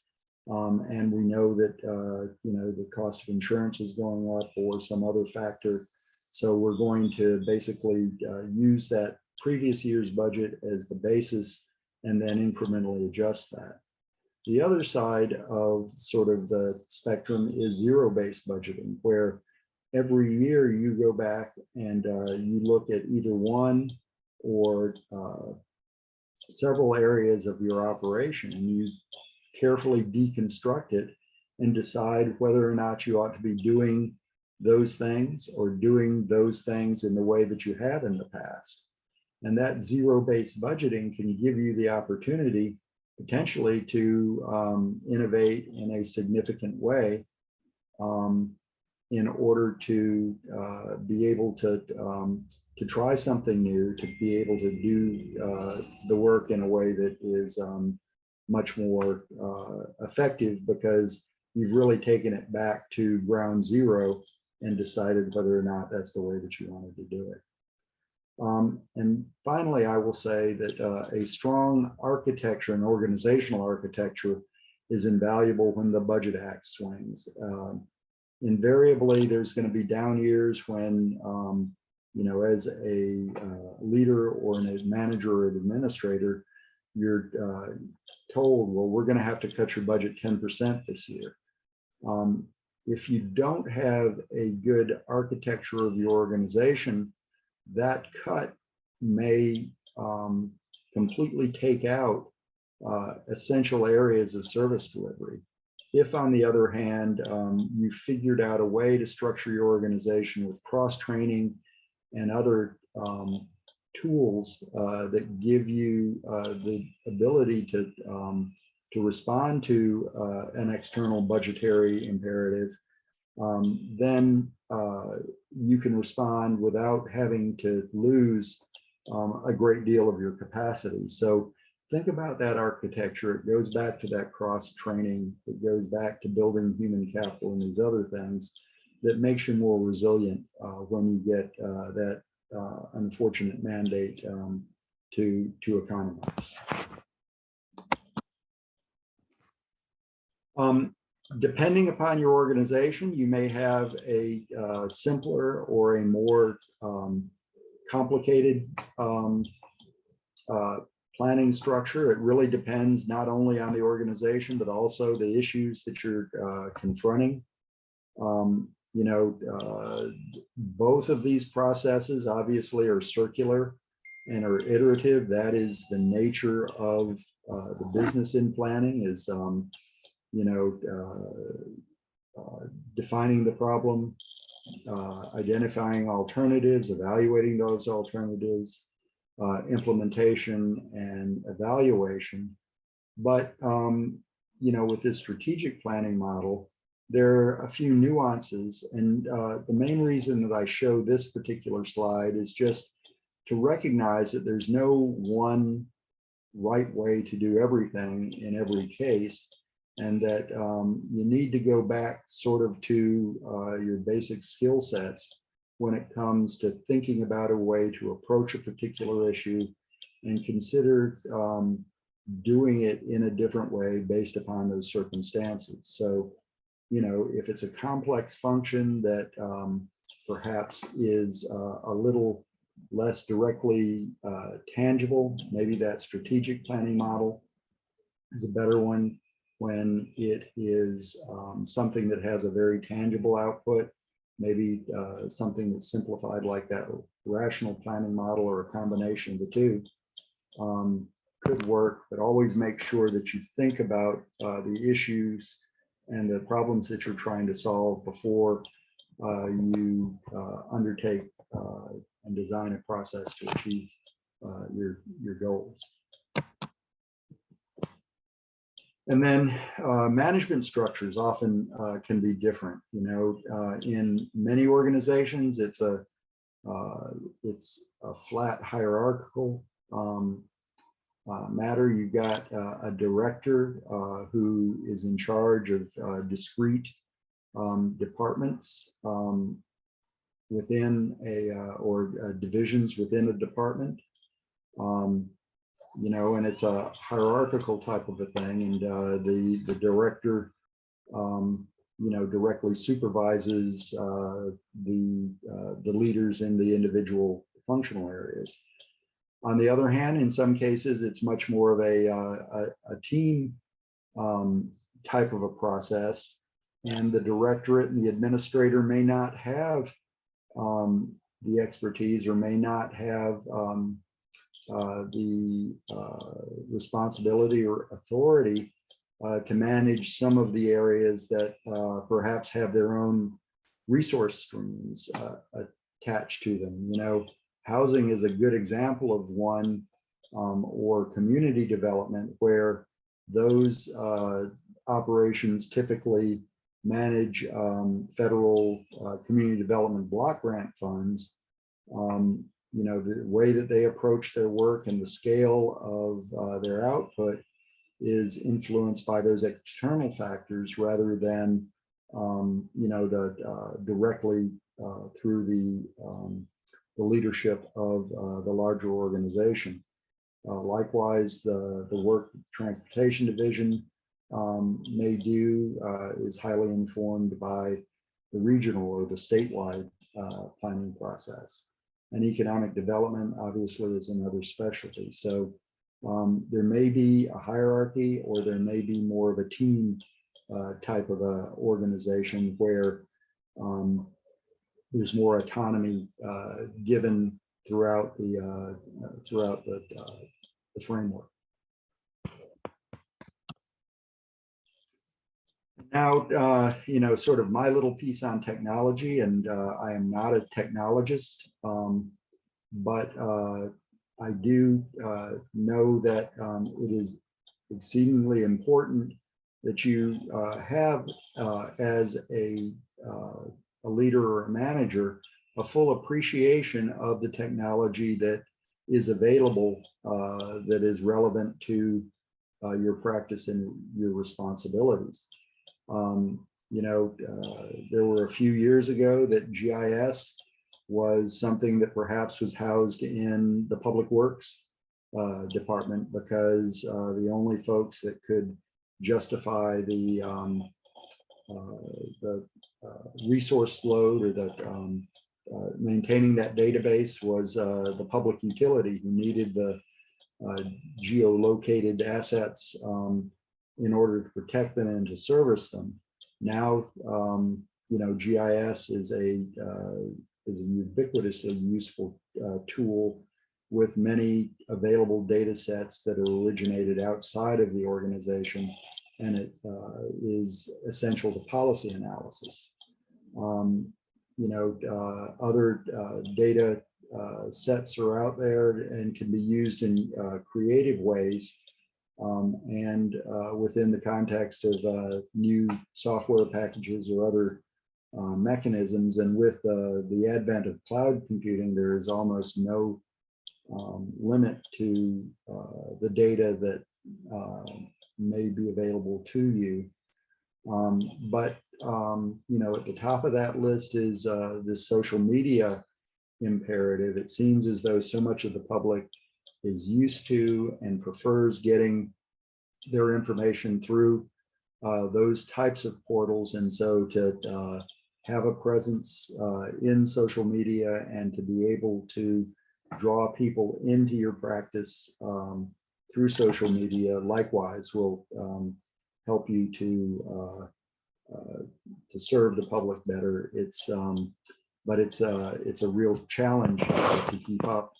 And we know that the cost of insurance is going up or some other factor. So we're going to basically use that previous year's budget as the basis and then incrementally adjust that. The other side of sort of the spectrum is zero-based budgeting, where every year you go back and you look at either one or several areas of your operation, and you carefully deconstruct it and decide whether or not you ought to be doing those things or doing those things in the way that you have in the past. And that zero-based budgeting can give you the opportunity potentially to innovate in a significant way in order to be able to try something new, to be able to do the work in a way that is much more effective, because you've really taken it back to ground zero and decided whether or not that's the way that you wanted to do it. And finally, I will say that a strong architecture and organizational architecture is invaluable when the budget axe swings. Invariably, there's going to be down years when, you know, as a leader or a manager or an administrator, you're told, well, we're going to have to cut your budget 10% this year. If you don't have a good architecture of your organization, that cut may completely take out essential areas of service delivery. If, on the other hand, you figured out a way to structure your organization with cross-training and other tools that give you the ability to respond to an external budgetary imperative, then you can respond without having to lose a great deal of your capacity. So think about that architecture. It goes back to that cross-training. It goes back to building human capital and these other things that makes you more resilient when you get that unfortunate mandate to economize. Depending upon your organization, you may have a simpler or a more complicated planning structure. It really depends not only on the organization, but also the issues that you're confronting. You know, both of these processes obviously are circular and are iterative. That is the nature of the business in planning, is you know, defining the problem, identifying alternatives, evaluating those alternatives, implementation and evaluation. But, you know, with this strategic planning model, there are a few nuances. And the main reason that I show this particular slide is just to recognize that there's no one right way to do everything in every case, and that you need to go back sort of to your basic skill sets when it comes to thinking about a way to approach a particular issue and consider doing it in a different way based upon those circumstances. So, you know, if it's a complex function that perhaps is a little less directly tangible, maybe that strategic planning model is a better one. When it is something that has a very tangible output, maybe something that's simplified like that rational planning model or a combination of the two could work, but always make sure that you think about the issues and the problems that you're trying to solve before you undertake and design a process to achieve your goals. And then management structures often can be different. You know, in many organizations, it's a flat hierarchical matter. You've got a director who is in charge of discrete departments within or divisions within a department. You know, and it's a hierarchical type of a thing, and the director, you know, directly supervises the leaders in the individual functional areas. On the other hand, in some cases, it's much more of a team type of a process, and the directorate and the administrator may not have the expertise or may not have the responsibility or authority to manage some of the areas that perhaps have their own resource streams attached to them. You know, housing is a good example of one, or community development, where those operations typically manage federal community development block grant funds. You know, the way that they approach their work and the scale of their output is influenced by those external factors rather than, you know, directly through the leadership of the larger organization. Likewise, the work the Transportation Division may do is highly informed by the regional or the statewide planning process. And economic development obviously is another specialty. So there may be a hierarchy, or there may be more of a team type of a organization where there's more autonomy given throughout the framework. Now, you know, sort of my little piece on technology, and I am not a technologist, but I do know that it is exceedingly important that you have, as a leader or a manager, a full appreciation of the technology that is available, that is relevant to your practice and your responsibilities. You know, there were a few years ago that GIS was something that perhaps was housed in the Public Works department, because the only folks that could justify the resource load, or the maintaining that database, was the public utility, who needed the geolocated assets in order to protect them and to service them. Now, you know, GIS is a ubiquitously useful tool with many available data sets that are originated outside of the organization, and it is essential to policy analysis. You know, other data sets are out there and can be used in creative ways, and within the context of new software packages or other mechanisms. And with the advent of cloud computing, there is almost no limit to the data that may be available to you. But you know, at the top of that list is this social media imperative. It seems as though so much of the public is used to and prefers getting their information through those types of portals. And so to have a presence in social media and to be able to draw people into your practice through social media, likewise, will help you to serve the public better. It's but it's a real challenge to keep up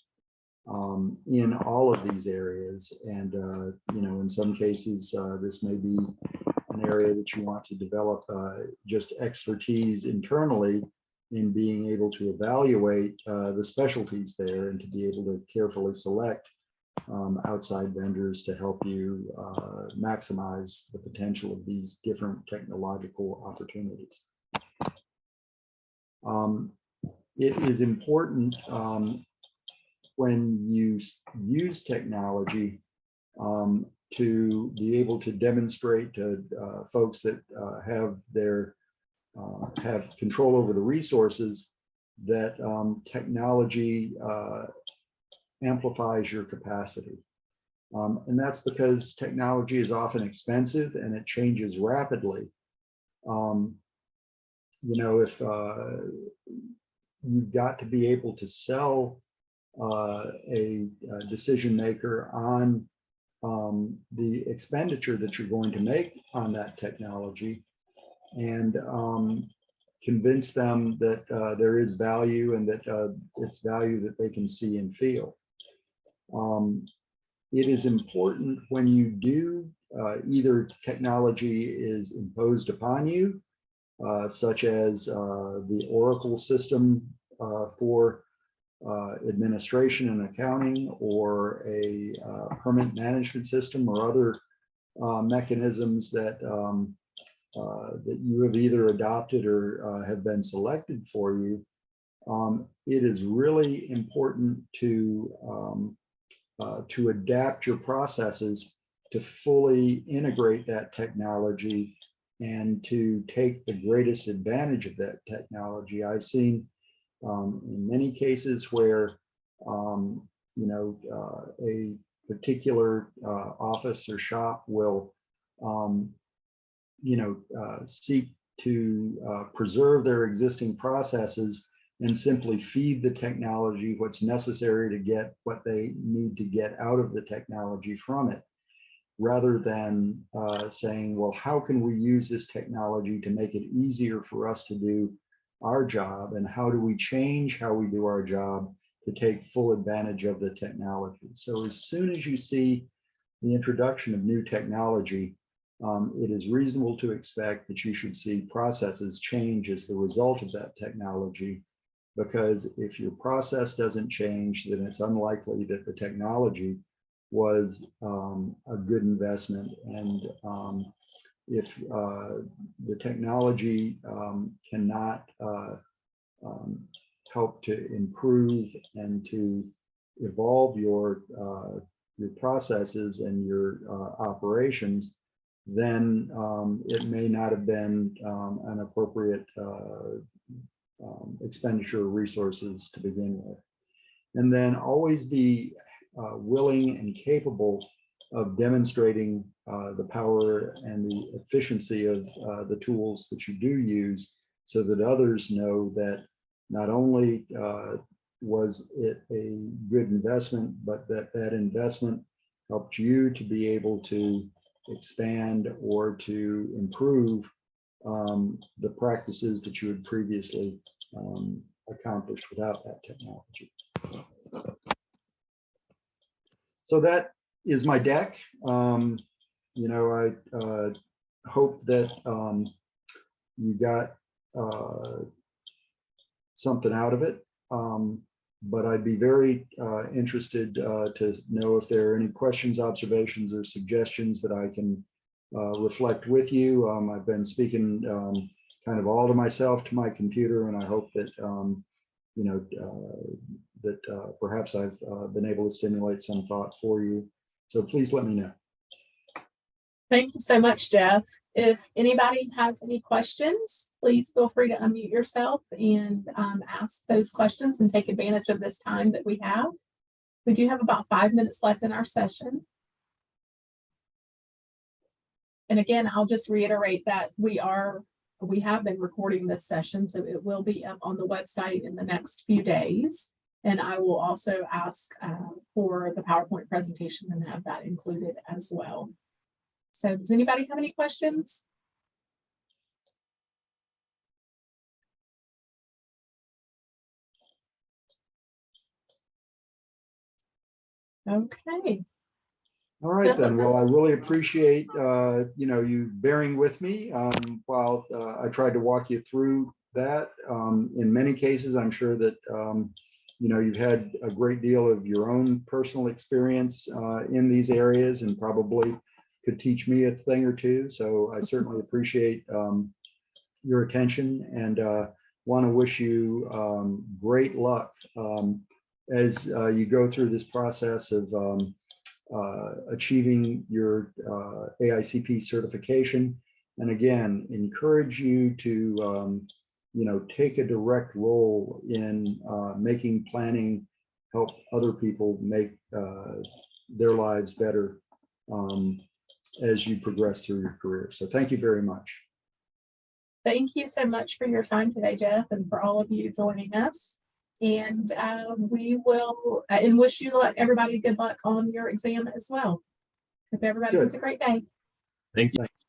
in all of these areas. And you know, in some cases, this may be an area that you want to develop just expertise internally in being able to evaluate the specialties there, and to be able to carefully select outside vendors to help you maximize the potential of these different technological opportunities. It is important when you use technology to be able to demonstrate to folks that have control over the resources that technology amplifies your capacity. And that's because technology is often expensive and it changes rapidly. You know, if you've got to be able to sell a decision maker on the expenditure that you're going to make on that technology, and convince them that there is value, and that it's value that they can see and feel. It is important when you do either technology is imposed upon you, such as the Oracle system for administration and accounting, or a permanent management system, or other mechanisms that that you have either adopted or have been selected for you. It is really important to adapt your processes to fully integrate that technology and to take the greatest advantage of that technology. I've seen in many cases where a particular office or shop will seek to preserve their existing processes and simply feed the technology what's necessary to get what they need to get out of the technology from it, rather than saying, well, how can we use this technology to make it easier for us to do our job, and how do we change how we do our job to take full advantage of the technology. So as soon as you see the introduction of new technology, it is reasonable to expect that you should see processes change as the result of that technology, because if your process doesn't change, then it's unlikely that the technology was a good investment. And if the technology cannot help to improve and to evolve your processes and your operations, then it may not have been an appropriate expenditure of resources to begin with. And then always be willing and capable of demonstrating the power and the efficiency of the tools that you do use, so that others know that not only was it a good investment, but that that investment helped you to be able to expand or to improve the practices that you had previously accomplished without that technology. So that is my deck. I hope that you got something out of it, but I'd be very interested to know if there are any questions, observations, or suggestions that I can reflect with you. I've been speaking kind of all to myself, to my computer, and I hope that perhaps I've been able to stimulate some thought for you. So please let me know. Thank you so much, Jeff. If anybody has any questions, please feel free to unmute yourself and ask those questions and take advantage of this time that we have. We do have about 5 minutes left in our session. And again, I'll just reiterate that we have been recording this session, so it will be up on the website in the next few days. And I will also ask for the PowerPoint presentation and have that included as well. So does anybody have any questions? Okay. All right, then. Well, I really appreciate you bearing with me while I tried to walk you through that. In many cases, I'm sure that you've had a great deal of your own personal experience in these areas, and probably could teach me a thing or two. So I certainly appreciate your attention, and want to wish you great luck as you go through this process of achieving your AICP certification. And again, encourage you to take a direct role in making planning help other people make their lives better as you progress through your career. So thank you very much. Thank you so much for your time today, Jeff, and for all of you joining us. And we will, and wish you luck, everybody, good luck on your exam as well. Hope everybody has a great day. Thank you. Thanks.